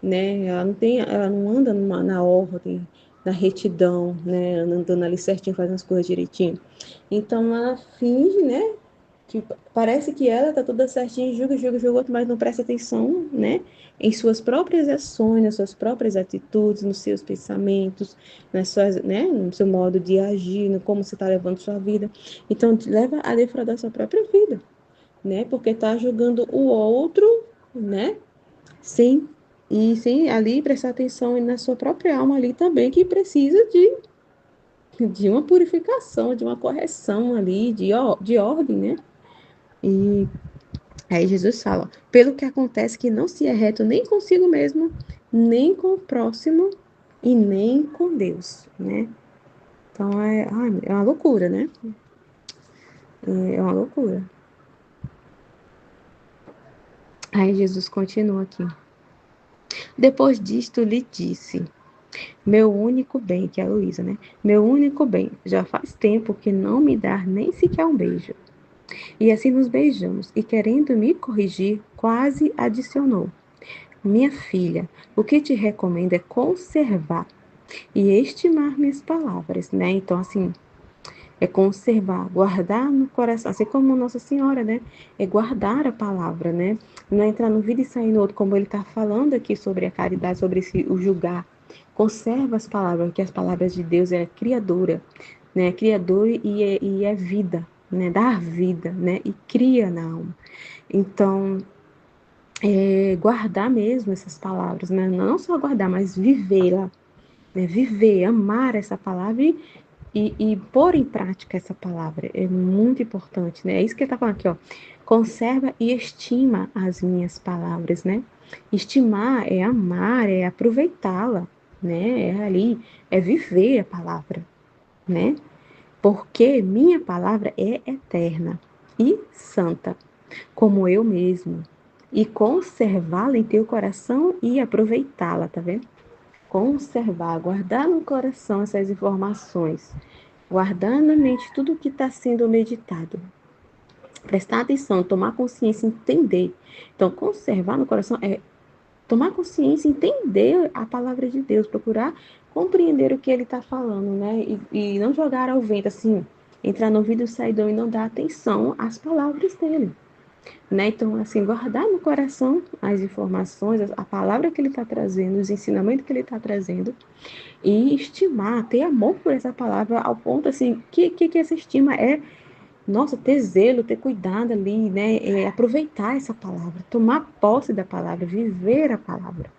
né? Ela não anda na ordem, na retidão, né? Andando ali certinho, fazendo as coisas direitinho. Então, ela finge, né? Tipo, parece que ela tá toda certinha, julga o outro, mas não presta atenção, né? Em suas próprias ações, nas suas próprias atitudes, nos seus pensamentos, nas suas, né? No seu modo de agir, no como você está levando sua vida. Então, leva a defraudar sua própria vida, né? Porque tá julgando o outro, né? Sem ali prestar atenção na sua própria alma ali também, que precisa de uma purificação, de uma correção ali, de ordem, né? E aí Jesus fala, pelo que acontece que não se é reto nem consigo mesmo, nem com o próximo e nem com Deus, né? Então é uma loucura, né? É uma loucura. Aí Jesus continua aqui. Depois disto lhe disse, meu único bem, que é a Luísa, né? Meu único bem, já faz tempo que não me dá nem sequer um beijo. E assim nos beijamos, e querendo me corrigir, quase adicionou. Minha filha, o que te recomendo é conservar e estimar minhas palavras, né? Então, assim, é conservar, guardar no coração, assim como Nossa Senhora, né? É guardar a palavra, né? Não é entrar no vídeo e sair no outro, como ele está falando aqui sobre a caridade, sobre o julgar. Conserva as palavras, porque as palavras de Deus é criadora, né? Criadora e é vida, né? Dar vida, né? E cria na alma. Então, guardar mesmo essas palavras, né? Não só guardar, mas vivê-la, né? Viver, amar essa palavra e pôr em prática essa palavra. É muito importante, né? É isso que ele está falando aqui, ó. Conserva e estima as minhas palavras, né? Estimar é amar, é aproveitá-la, né? É ali, é viver a palavra, né? Porque minha palavra é eterna e santa, como eu mesmo, e conservá-la em teu coração e aproveitá-la, tá vendo? Conservar, guardar no coração essas informações, guardar na mente tudo o que está sendo meditado. Prestar atenção, tomar consciência, entender. Então, conservar no coração é tomar consciência, entender a palavra de Deus, procurar compreender o que ele está falando, né? E não jogar ao vento, assim, entrar no ouvido saidão e não dar atenção às palavras dele. Né? Então, assim, guardar no coração as informações, a palavra que ele está trazendo, os ensinamentos que ele está trazendo, e estimar, ter amor por essa palavra, ao ponto, assim, que essa estima é nossa, ter zelo, ter cuidado ali, né? Aproveitar essa palavra, tomar posse da palavra, viver a palavra.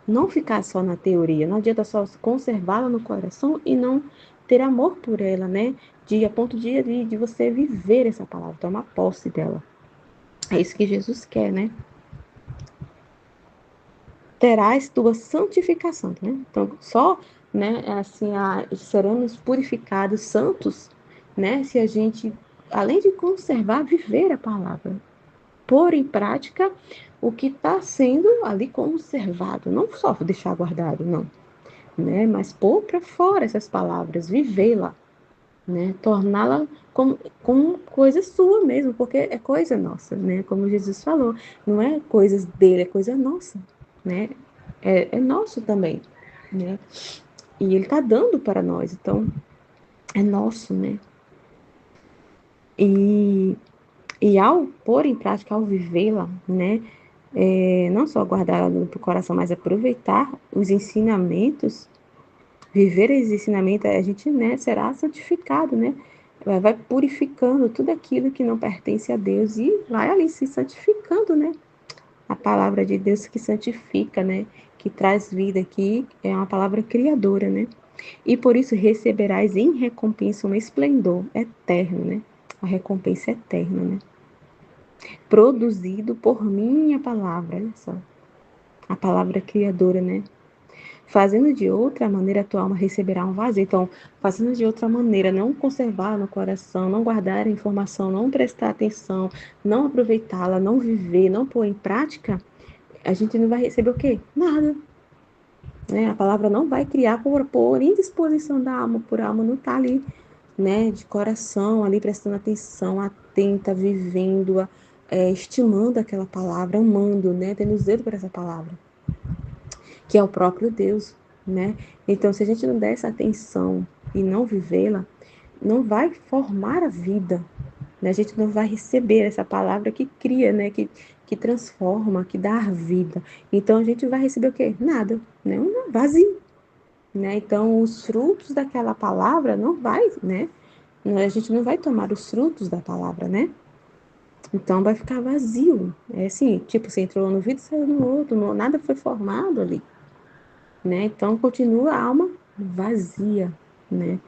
Não ficar só na teoria, não adianta só conservá-la no coração e não ter amor por ela, né? A ponto de você viver essa palavra, tomar posse dela. É isso que Jesus quer, né? Terás tua santificação, né? Então, só, né, assim, seremos purificados, santos, né? Se a gente, além de conservar, viver a palavra, pôr em prática o que está sendo ali conservado, não só deixar guardado, não, né? Mas pôr para fora essas palavras, vivê-la, né? Torná-la como coisa sua mesmo, porque é coisa nossa, né? Como Jesus falou, não é coisas dele, é coisa nossa, né? É nosso também, né? E ele está dando para nós, então é nosso, né? E, e ao pôr em prática, ao vivê-la, né? Não só guardá-la no coração, mas aproveitar os ensinamentos, viver esse ensinamento, a gente, né, será santificado, né? Vai purificando tudo aquilo que não pertence a Deus e vai ali se santificando, né? A palavra de Deus que santifica, né? Que traz vida, que é uma palavra criadora, né? E por isso receberás em recompensa um esplendor eterno, né? A recompensa eterna, né? Produzido por minha palavra, olha só. A palavra criadora, né? Fazendo de outra maneira, a tua alma receberá um vazio. Então, fazendo de outra maneira, não conservar no coração, não guardar a informação, não prestar atenção, não aproveitá-la, não viver, não pôr em prática, a gente não vai receber o quê? Nada. Né? A palavra não vai criar por indisposição da alma, por a alma não estar ali, né, de coração, ali prestando atenção, atenta, vivendo, estimando aquela palavra, amando, né, tendo zelo por essa palavra, que é o próprio Deus, né? Então, se a gente não der essa atenção e não vivê-la, não vai formar a vida, né? A gente não vai receber essa palavra que cria, né? Que transforma, que dá vida. Então, a gente vai receber o quê? Nada, né? Um vazio, né? Então, os frutos daquela palavra não vai, né? A gente não vai tomar os frutos da palavra, né? Então, vai ficar vazio. É assim, tipo, você entrou no vidro e saiu no outro, nada foi formado ali, né? Então, continua a alma vazia, né?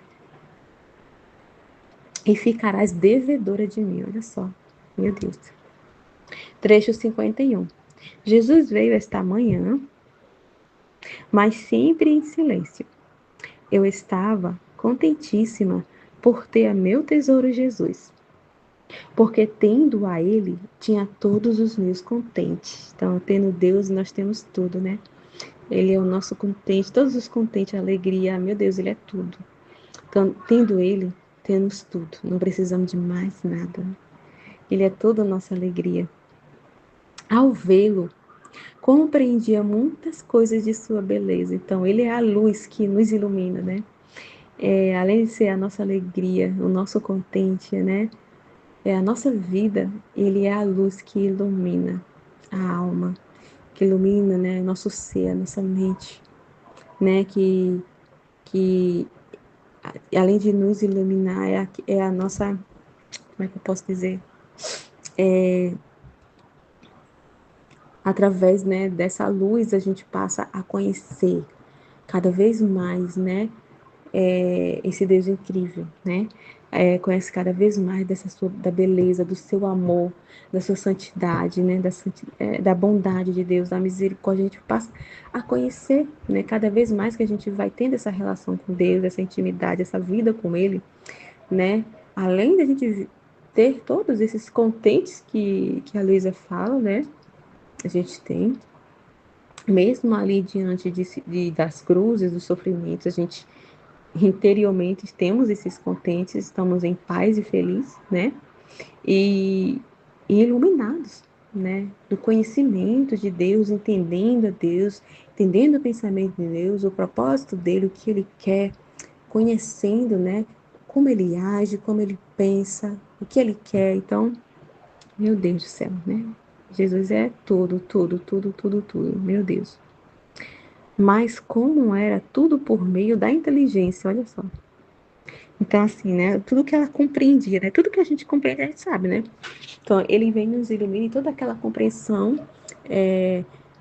E ficarás devedora de mim, olha só, meu Deus. Trecho 51. Jesus veio esta manhã, mas sempre em silêncio. Eu estava contentíssima por ter a meu tesouro Jesus, porque tendo a ele, tinha todos os meus contentes. Então, tendo Deus, nós temos tudo, né? Ele é o nosso contente, todos os contentes, a alegria, meu Deus, ele é tudo. Então, tendo ele, temos tudo, não precisamos de mais nada. Ele é toda a nossa alegria. Ao vê-lo, compreendia muitas coisas de sua beleza. Então, ele é a luz que nos ilumina, né? Além de ser a nossa alegria, o nosso contente, né? A nossa vida, ele é a luz que ilumina a alma, que ilumina, né, o nosso ser, a nossa mente, né? Que além de nos iluminar, é a nossa, como é que eu posso dizer? Através, né, dessa luz a gente passa a conhecer cada vez mais, né, esse Deus incrível, né? Conhece cada vez mais da beleza, do seu amor, da sua santidade, né? Da bondade de Deus, da misericórdia. A gente passa a conhecer, né? Cada vez mais que a gente vai tendo essa relação com Deus, essa intimidade, essa vida com Ele, né? Além da gente ter todos esses contentes que a Luísa fala, né? A gente tem, mesmo ali diante das cruzes, dos sofrimentos, a gente interiormente temos esses contentes, estamos em paz e felizes, né? E iluminados, né? Do conhecimento de Deus, entendendo a Deus, entendendo o pensamento de Deus, o propósito dele, o que ele quer, conhecendo, né? Como ele age, como ele pensa, o que ele quer. Então, meu Deus do céu, né? Jesus é tudo, tudo, tudo, tudo, tudo, meu Deus. Mas como era tudo por meio da inteligência, olha só. Então, assim, né? Tudo que ela compreendia, né? Tudo que a gente compreende, a gente sabe, né? Então, ele vem nos ilumina e toda aquela compreensão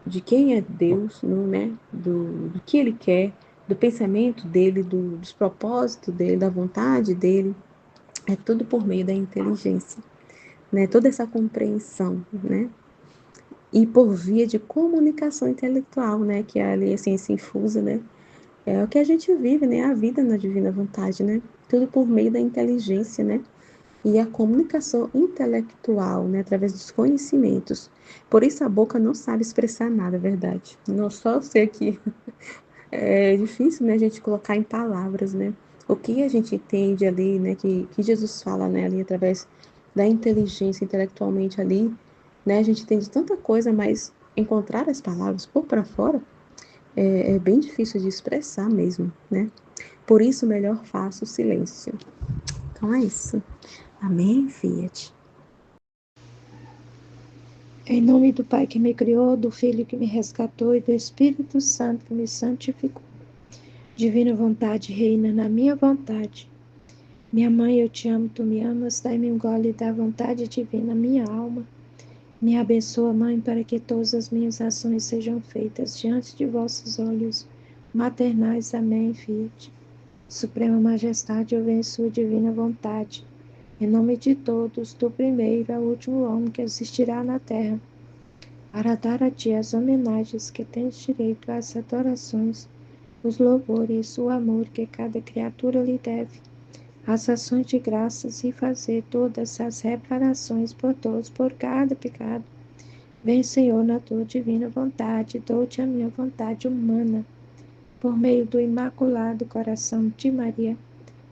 de quem é Deus, né? Do que ele quer, do pensamento dele, dos propósitos dele, da vontade dele. É tudo por meio da inteligência, né? Toda essa compreensão, né? E por via de comunicação intelectual, né? Que é ali a ciência infusa, né? É o que a gente vive, né? A vida na divina vontade, né? Tudo por meio da inteligência, né? E a comunicação intelectual, né? Através dos conhecimentos. Por isso a boca não sabe expressar nada, é verdade. Não só sei que é difícil, né? A gente colocar em palavras, né? O que a gente entende ali, né? Que Jesus fala, né? Ali através da inteligência intelectualmente ali, né? A gente entende tanta coisa, mas encontrar as palavras por para fora é bem difícil de expressar mesmo, né? Por isso, melhor faça o silêncio. Então é isso. Amém, Fiat. Em nome do Pai que me criou, do Filho que me resgatou e do Espírito Santo que me santificou. Divina vontade reina na minha vontade. Minha mãe, eu te amo, tu me amas, dai-me um gole da vontade divina, minha alma. Me abençoa, Mãe, para que todas as minhas ações sejam feitas diante de vossos olhos maternais. Amém, Fiat. Suprema Majestade, eu venho sua divina vontade. Em nome de todos, do primeiro ao último homem que existirá na terra, para dar a ti as homenagens que tens direito, às adorações, os louvores, o amor que cada criatura lhe deve, as ações de graças e fazer todas as reparações por todos, por cada pecado. Vem, Senhor, na tua divina vontade, dou-te a minha vontade humana, por meio do imaculado coração de Maria,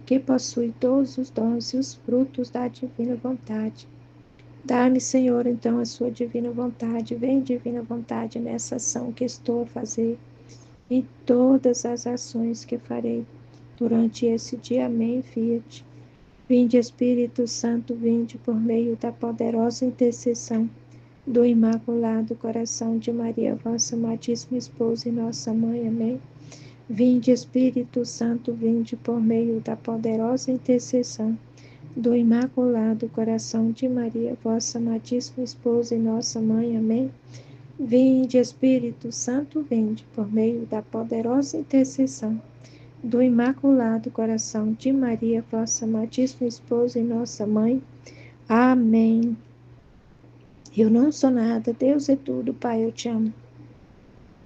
que possui todos os dons e os frutos da divina vontade. Dá-me, Senhor, então a sua divina vontade. Vem, divina vontade, nessa ação que estou a fazer, em todas as ações que farei durante esse dia. Amém, Fiat. Vinde, Espírito Santo, vinde por meio da poderosa intercessão do Imaculado Coração de Maria, vossa amadíssima esposa e nossa mãe. Amém. Vinde, Espírito Santo, vinde por meio da poderosa intercessão do Imaculado Coração de Maria, vossa amadíssima esposa e nossa mãe. Amém. Vinde, Espírito Santo, vinde por meio da poderosa intercessão do Imaculado Coração de Maria, vossa amadíssima esposa e nossa mãe. Amém. Eu não sou nada, Deus é tudo, Pai, eu te amo.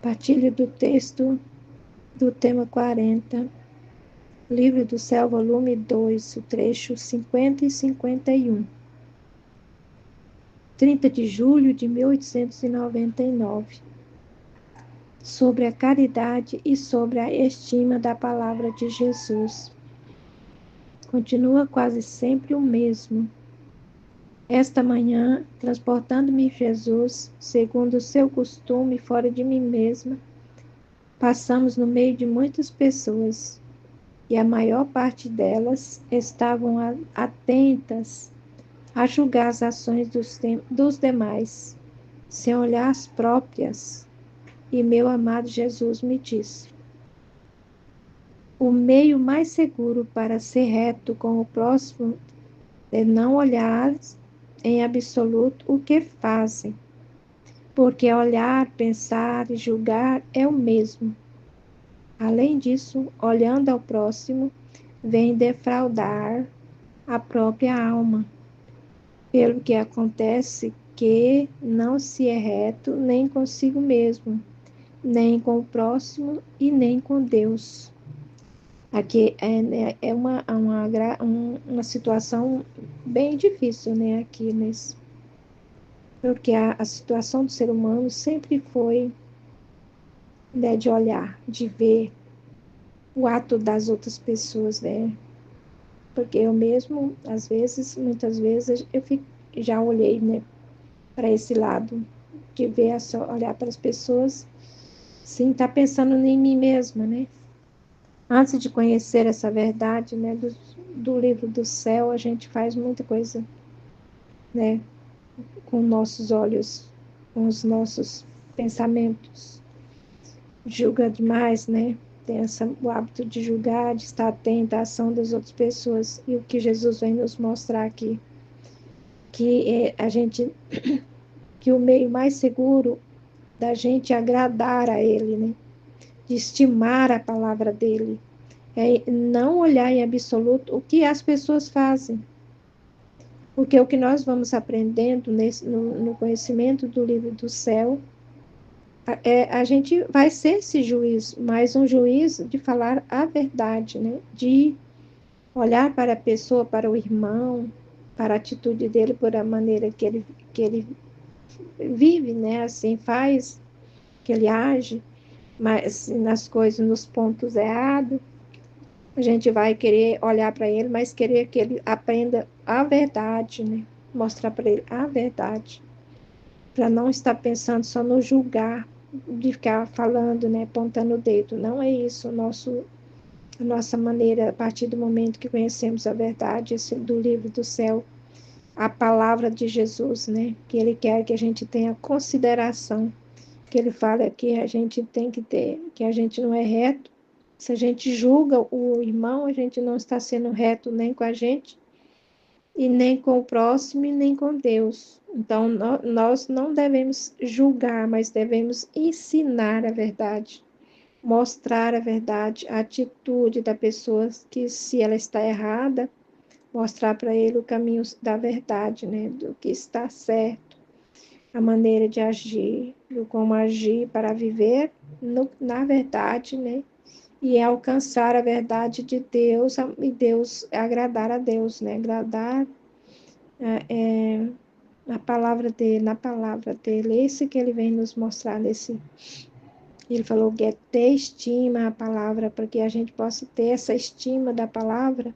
Partilha do texto do tema 40, Livro do Céu, volume 2, o trecho 50 e 51. 30 de julho de 1899. Sobre a caridade e sobre a estima da palavra de Jesus. Continua quase sempre o mesmo. Esta manhã, transportando-me Jesus, segundo o seu costume, fora de mim mesma, passamos no meio de muitas pessoas, e a maior parte delas estavam atentas a julgar as ações dos demais, sem olhar as próprias. E meu amado Jesus me disse: o meio mais seguro para ser reto com o próximo é não olhar em absoluto o que fazem, porque olhar, pensar e julgar é o mesmo. Além disso, olhando ao próximo, vem defraudar a própria alma, pelo que acontece que não se é reto nem consigo mesmo, nem com o próximo e nem com Deus. Aqui é uma situação bem difícil, né? Aqui nesse, porque a situação do ser humano sempre foi, né, de olhar, de ver o ato das outras pessoas, né? Porque eu mesmo, às vezes, muitas vezes, já olhei, né, para esse lado, de ver, só olhar para as pessoas, sim, tá pensando em mim mesma, né? Antes de conhecer essa verdade, né, do livro do céu, a gente faz muita coisa, né, com nossos olhos, com os nossos pensamentos, julga demais, né? tem o hábito de julgar, de estar atento à ação das outras pessoas. E o que Jesus vem nos mostrar aqui, que que o meio mais seguro da gente agradar a Ele, né? De estimar a palavra dele, é não olhar em absoluto o que as pessoas fazem, porque o que nós vamos aprendendo no conhecimento do livro do céu, a gente vai ser esse juiz, mas um juiz de falar a verdade, né? De olhar para a pessoa, para o irmão, para a atitude dele, por a maneira que ele vive, né? Assim faz, que ele age, mas nas coisas, nos pontos errados, a gente vai querer olhar para ele, mas querer que ele aprenda a verdade, né? Mostrar para ele a verdade, para não estar pensando só no julgar, de ficar falando, né? Apontando o dedo. Não é isso a nossa maneira, a partir do momento que conhecemos a verdade do livro do céu, a palavra de Jesus, né? Que ele quer que a gente tenha consideração, que ele fala que a gente tem que ter, que a gente não é reto. Se a gente julga o irmão, a gente não está sendo reto nem com a gente, e nem com o próximo, e nem com Deus. Então, nós não devemos julgar, mas devemos ensinar a verdade, mostrar a verdade, a atitude da pessoa, que se ela está errada, mostrar para ele o caminho da verdade, né? Do que está certo, a maneira de agir, do como agir para viver na verdade, né? E alcançar a verdade de Deus, e Deus, agradar a Deus, né? Agradar na palavra dele, esse que ele vem nos mostrar ele falou que é ter estima a palavra, para que a gente possa ter essa estima da palavra,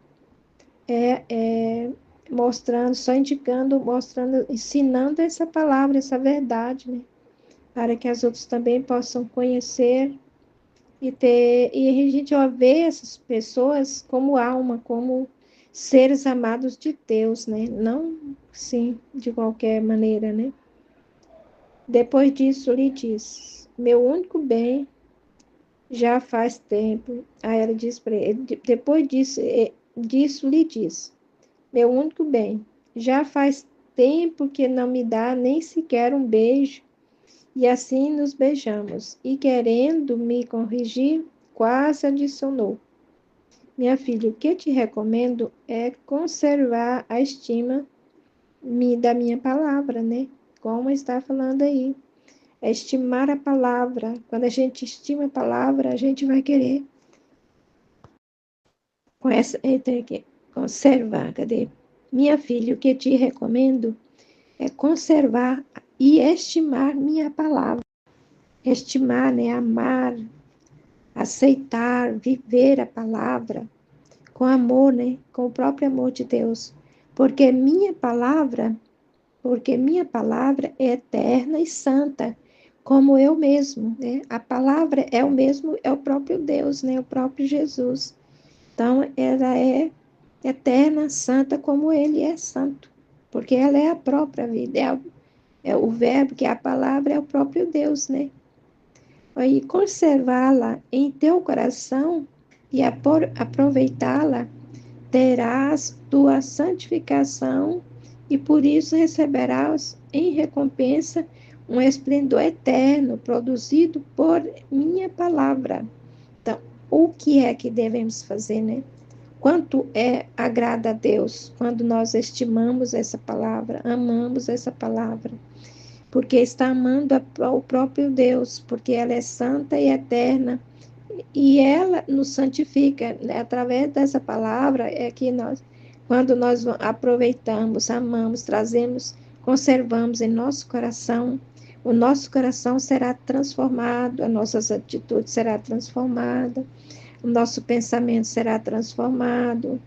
mostrando, só indicando, mostrando, ensinando essa palavra, essa verdade, né? Para que as outras também possam conhecer e a gente ó, vê essas pessoas como alma, como seres amados de Deus, né? Não, sim, de qualquer maneira, né? Depois disso, lhe diz: meu único bem já faz tempo. Aí ela diz para ele: depois disso lhe diz: meu único bem já faz tempo que não me dá nem sequer um beijo. E assim nos beijamos. E querendo me corrigir, quase adicionou: minha filha, o que te recomendo é conservar a estima da minha palavra, né? Como está falando aí. É estimar a palavra. Quando a gente estima a palavra, a gente vai querer com essa, aqui, conservar. Cadê? Minha filha, o que te recomendo é conservar e estimar minha palavra. Estimar, né? Amar, aceitar, viver a palavra com amor, né? Com o próprio amor de Deus. Porque minha palavra é eterna e santa, como eu mesmo, né? A palavra é o mesmo, é o próprio Deus, né? O próprio Jesus. Então, ela é eterna, santa, como ele é santo, porque ela é a própria vida, é o verbo, que é a palavra, é o próprio Deus, né? E conservá-la em teu coração e aproveitá-la, terás tua santificação e por isso receberás em recompensa um esplendor eterno produzido por minha palavra. Então, o que é que devemos fazer, né? Quanto agrada a Deus quando nós estimamos essa palavra, amamos essa palavra, porque está amando o próprio Deus, porque ela é santa e eterna, e ela nos santifica, né? Através dessa palavra é que nós, quando nós aproveitamos, amamos, trazemos, conservamos em nosso coração, o nosso coração será transformado, as nossas atitudes serão transformadas, o nosso pensamento será transformado,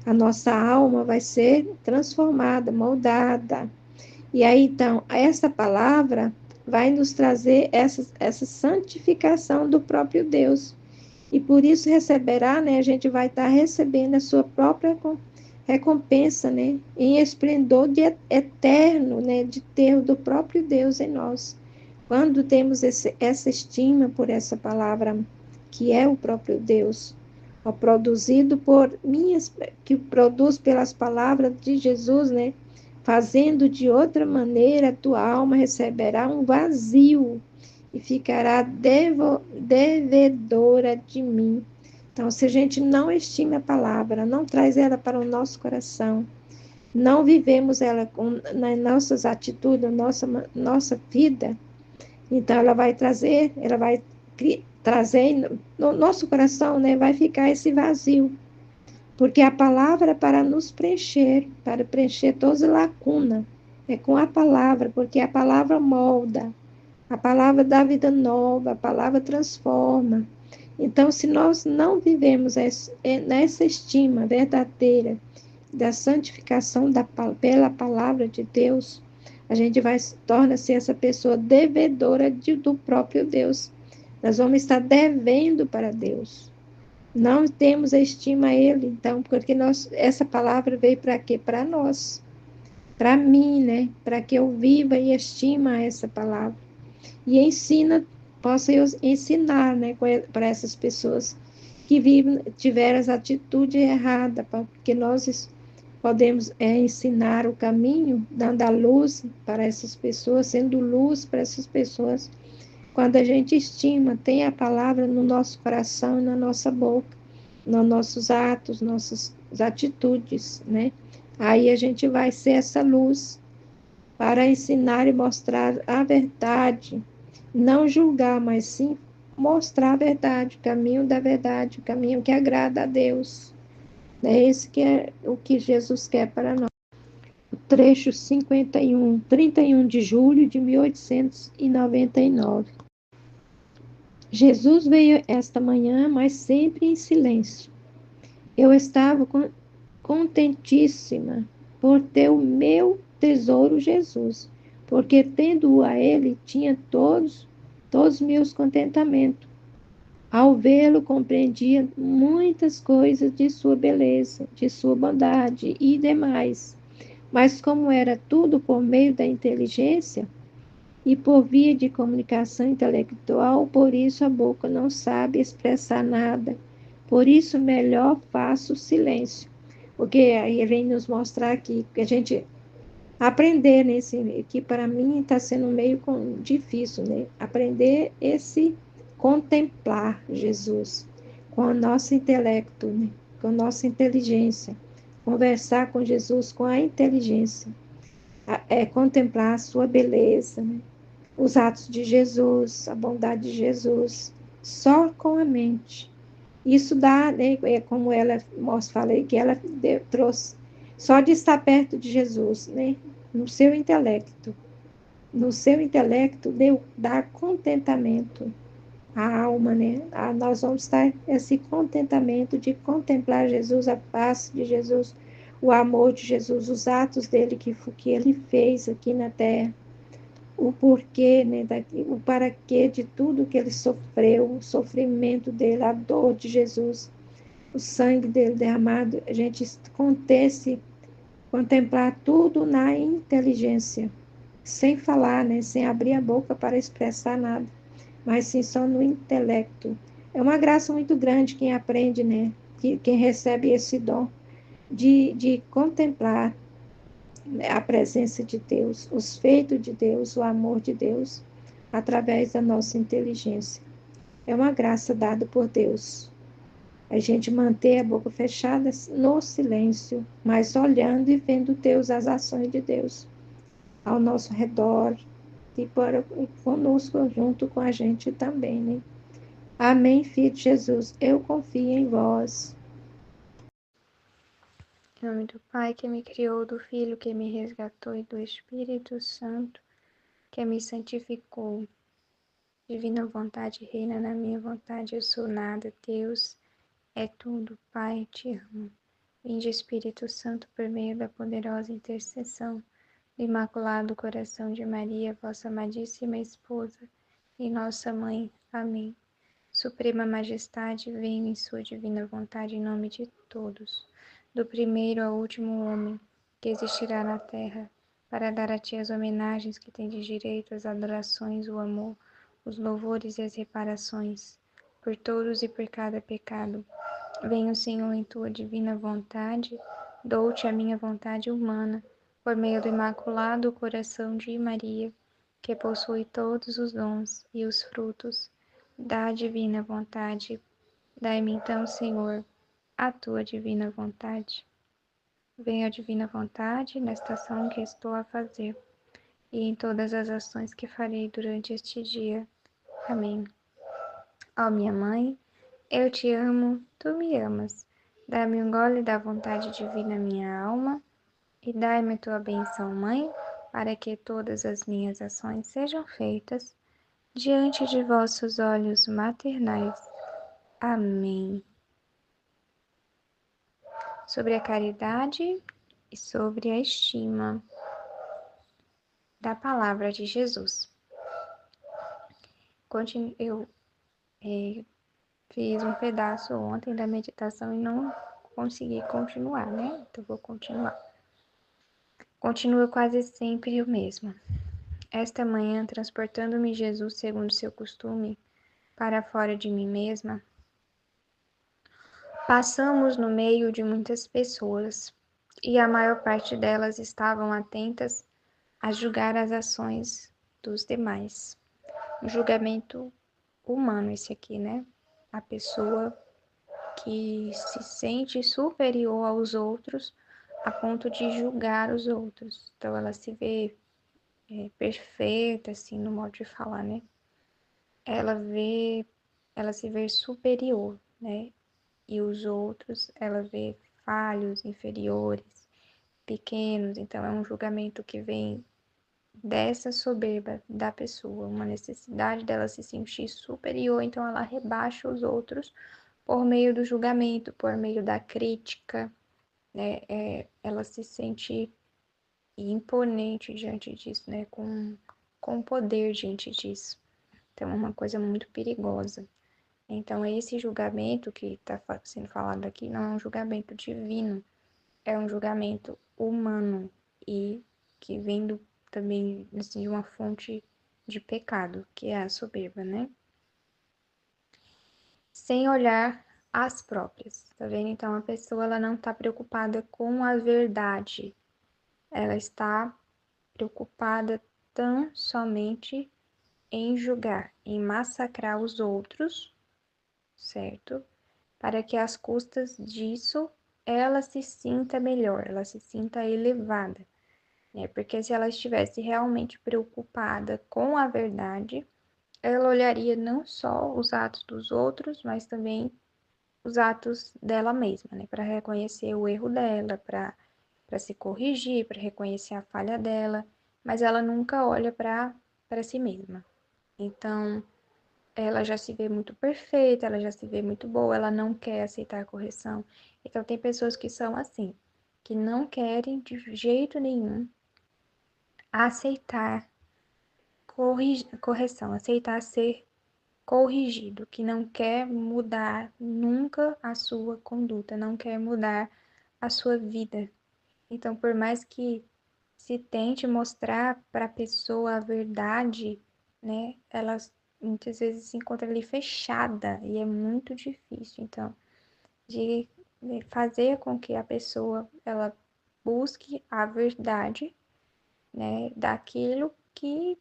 a nossa alma vai ser transformada, moldada. E aí, então, essa palavra vai nos trazer essa santificação do próprio Deus. E por isso receberá, né? A gente vai estar recebendo a sua própria recompensa, né? Em esplendor eterno, né? De ter do próprio Deus em nós. Quando temos essa estima por essa palavra que é o próprio Deus, ó, produzido por minhas, que produz pelas palavras de Jesus, né? Fazendo de outra maneira, a tua alma receberá um vazio e ficará devedora de mim. Então, se a gente não estima a palavra, não traz ela para o nosso coração, não vivemos ela nas nossas atitudes, na nossa vida, então ela vai trazer no nosso coração, né, vai ficar esse vazio, porque a palavra para nos preencher, para preencher toda lacuna, é com a palavra, porque a palavra molda, a palavra dá vida nova, a palavra transforma. Então, se nós não vivemos nessa estima verdadeira da santificação pela palavra de Deus, a gente torna-se essa pessoa devedora do próprio Deus. Nós vamos estar devendo para Deus. Não temos a estima a Ele, então, porque essa palavra veio para quê? Para nós, para mim, né? Para que eu viva e estima essa palavra. E possa eu ensinar, né, para essas pessoas que tiveram as atitudes erradas, porque nós podemos ensinar o caminho, dando a luz para essas pessoas, sendo luz para essas pessoas. Quando a gente estima, tem a palavra no nosso coração e na nossa boca, nos nossos atos, nossas atitudes, né? Aí a gente vai ser essa luz para ensinar e mostrar a verdade, não julgar, mas sim mostrar a verdade, o caminho da verdade, o caminho que agrada a Deus. É esse que é o que Jesus quer para nós. O trecho 51, 31 de julho de 1899. Jesus veio esta manhã, mas sempre em silêncio. Eu estava contentíssima por ter o meu tesouro Jesus, porque tendo-o a ele, tinha todos meus contentamentos. Ao vê-lo, compreendia muitas coisas de sua beleza, de sua bondade e demais. Mas como era tudo por meio da inteligência e por via de comunicação intelectual, por isso a boca não sabe expressar nada. Por isso melhor faço silêncio. Porque aí ele vem nos mostrar aqui que a gente aprender nesse, que para mim está sendo meio difícil, né? Aprender esse contemplar Jesus com o nosso intelecto, né? Com a nossa inteligência, conversar com Jesus com a inteligência, contemplar a sua beleza, né? Os atos de Jesus, a bondade de Jesus, só com a mente. Isso dá, né, como ela falei, que ela trouxe, só de estar perto de Jesus, né, no seu intelecto. No seu intelecto, dá contentamento à alma, né? Nós vamos estar esse contentamento de contemplar Jesus, a paz de Jesus, o amor de Jesus, os atos dele que ele fez aqui na terra, o porquê, né, o para quê de tudo que ele sofreu, o sofrimento dele, a dor de Jesus, o sangue dele derramado, a gente acontece contemplar tudo na inteligência, sem falar, né, sem abrir a boca para expressar nada, mas sim só no intelecto. É uma graça muito grande quem aprende, né, quem recebe esse dom de contemplar a presença de Deus, os feitos de Deus, o amor de Deus, através da nossa inteligência. É uma graça dada por Deus. A gente manter a boca fechada no silêncio, mas olhando e vendo Deus, as ações de Deus ao nosso redor e conosco, junto com a gente também, né? Amém, Filho de Jesus, eu confio em vós. Em nome do Pai que me criou, do Filho que me resgatou e do Espírito Santo que me santificou. Divina vontade reina na minha vontade, eu sou nada, Deus é tudo, Pai, te amo. Vinde Espírito Santo por meio da poderosa intercessão do Imaculado Coração de Maria, vossa amadíssima esposa e nossa mãe. Amém. Suprema Majestade, venho em sua divina vontade em nome de todos, do primeiro ao último homem que existirá na terra, para dar a ti as homenagens que tendes direito, as adorações, o amor, os louvores e as reparações. por todos e por cada pecado. Venho, Senhor, em tua divina vontade, dou-te a minha vontade humana, por meio do imaculado coração de Maria, que possui todos os dons e os frutos da divina vontade. Dai-me então, Senhor, a tua divina vontade. Venha a divina vontade nesta ação que estou a fazer e em todas as ações que farei durante este dia. Amém. Ó minha mãe, eu te amo, tu me amas. Dá-me um gole da vontade divina minha alma e dai-me tua bênção, Mãe, para que todas as minhas ações sejam feitas diante de vossos olhos maternais. Amém. Sobre a caridade e sobre a estima da palavra de Jesus. Eu fiz um pedaço ontem da meditação e não consegui continuar, né? Então vou continuar. Continua quase sempre o mesmo. Esta manhã, transportando-me Jesus segundo seu costume, para fora de mim mesma, passamos no meio de muitas pessoas, e a maior parte delas estavam atentas a julgar as ações dos demais. Um julgamento humano esse aqui, né? A pessoa que se sente superior aos outros a ponto de julgar os outros. Então ela se vê perfeita, assim, no modo de falar, né? Ela se vê superior, né? E os outros, ela vê falhos, inferiores, pequenos. Então, é um julgamento que vem dessa soberba da pessoa, uma necessidade dela se sentir superior, então ela rebaixa os outros por meio do julgamento, por meio da crítica, né? Ela se sente imponente diante disso, né? Com poder diante disso. Então, é uma coisa muito perigosa. Então, esse julgamento que está sendo falado aqui não é um julgamento divino, é um julgamento humano e que vem também assim, de uma fonte de pecado, que é a soberba, né? Sem olhar as próprias, tá vendo? Então, a pessoa ela não está preocupada com a verdade, ela está preocupada tão somente em julgar, em massacrar os outros, certo? Para que às custas disso ela se sinta melhor, ela se sinta elevada, né? Porque se ela estivesse realmente preocupada com a verdade, ela olharia não só os atos dos outros, mas também os atos dela mesma, né? Para reconhecer o erro dela, para se corrigir, para reconhecer a falha dela, mas ela nunca olha para si mesma. Então, ela já se vê muito perfeita, ela já se vê muito boa, ela não quer aceitar a correção. Então, tem pessoas que são assim, que não querem de jeito nenhum aceitar correção, aceitar ser corrigido, que não quer mudar nunca a sua conduta, não quer mudar a sua vida. Então, por mais que se tente mostrar para a pessoa a verdade, né, ela muitas vezes se encontra ali fechada e é muito difícil, então, de fazer com que a pessoa ela busque a verdade, né, daquilo que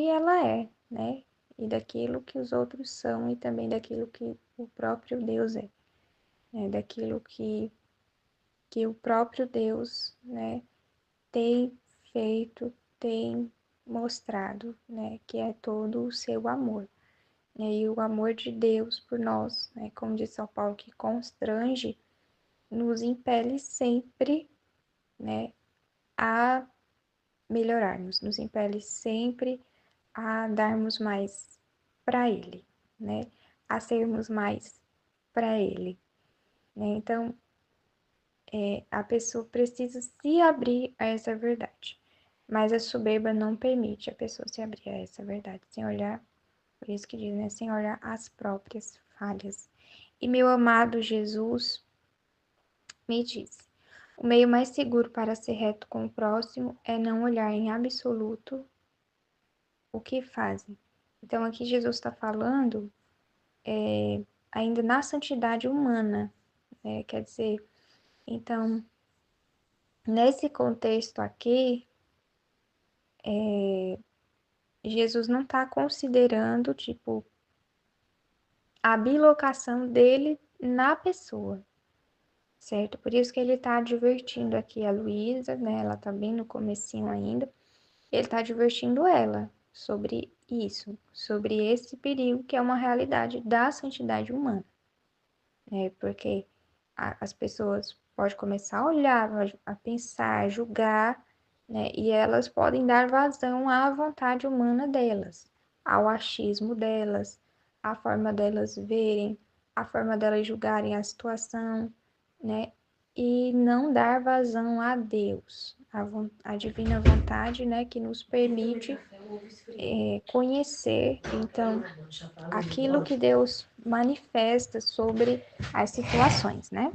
ela é, né, e daquilo que os outros são e também daquilo que o próprio Deus é, né, daquilo que o próprio Deus, né, tem feito, tem mostrado, né, que é todo o seu amor. Né, e o amor de Deus por nós, né, como diz São Paulo, que constrange, nos impele sempre, né, a melhorarmos, nos impele sempre a darmos mais para Ele, né, a sermos mais para Ele. Né? Então, a pessoa precisa se abrir a essa verdade. Mas a soberba não permite a pessoa se abrir a essa verdade, sem olhar, por isso que diz, né? Sem olhar as próprias falhas. E meu amado Jesus me disse: o meio mais seguro para ser reto com o próximo é não olhar em absoluto o que fazem. Então, aqui Jesus está falando ainda na santidade humana, quer dizer, então, nesse contexto aqui, Jesus não está considerando, tipo, a bilocação dele na pessoa, certo? Por isso que ele está advertindo aqui a Luísa, né? Ela tá bem no comecinho ainda. Ele está advertindo ela sobre isso, sobre esse perigo que é uma realidade da santidade humana, né? Porque as pessoas podem começar a olhar, a pensar, a julgar, né? E elas podem dar vazão à vontade humana delas, ao achismo delas, à forma delas verem, à forma delas julgarem a situação, né? E não dar vazão a Deus, a divina vontade, né? Que nos permite conhecer, então, aquilo que Deus manifesta sobre as situações, né?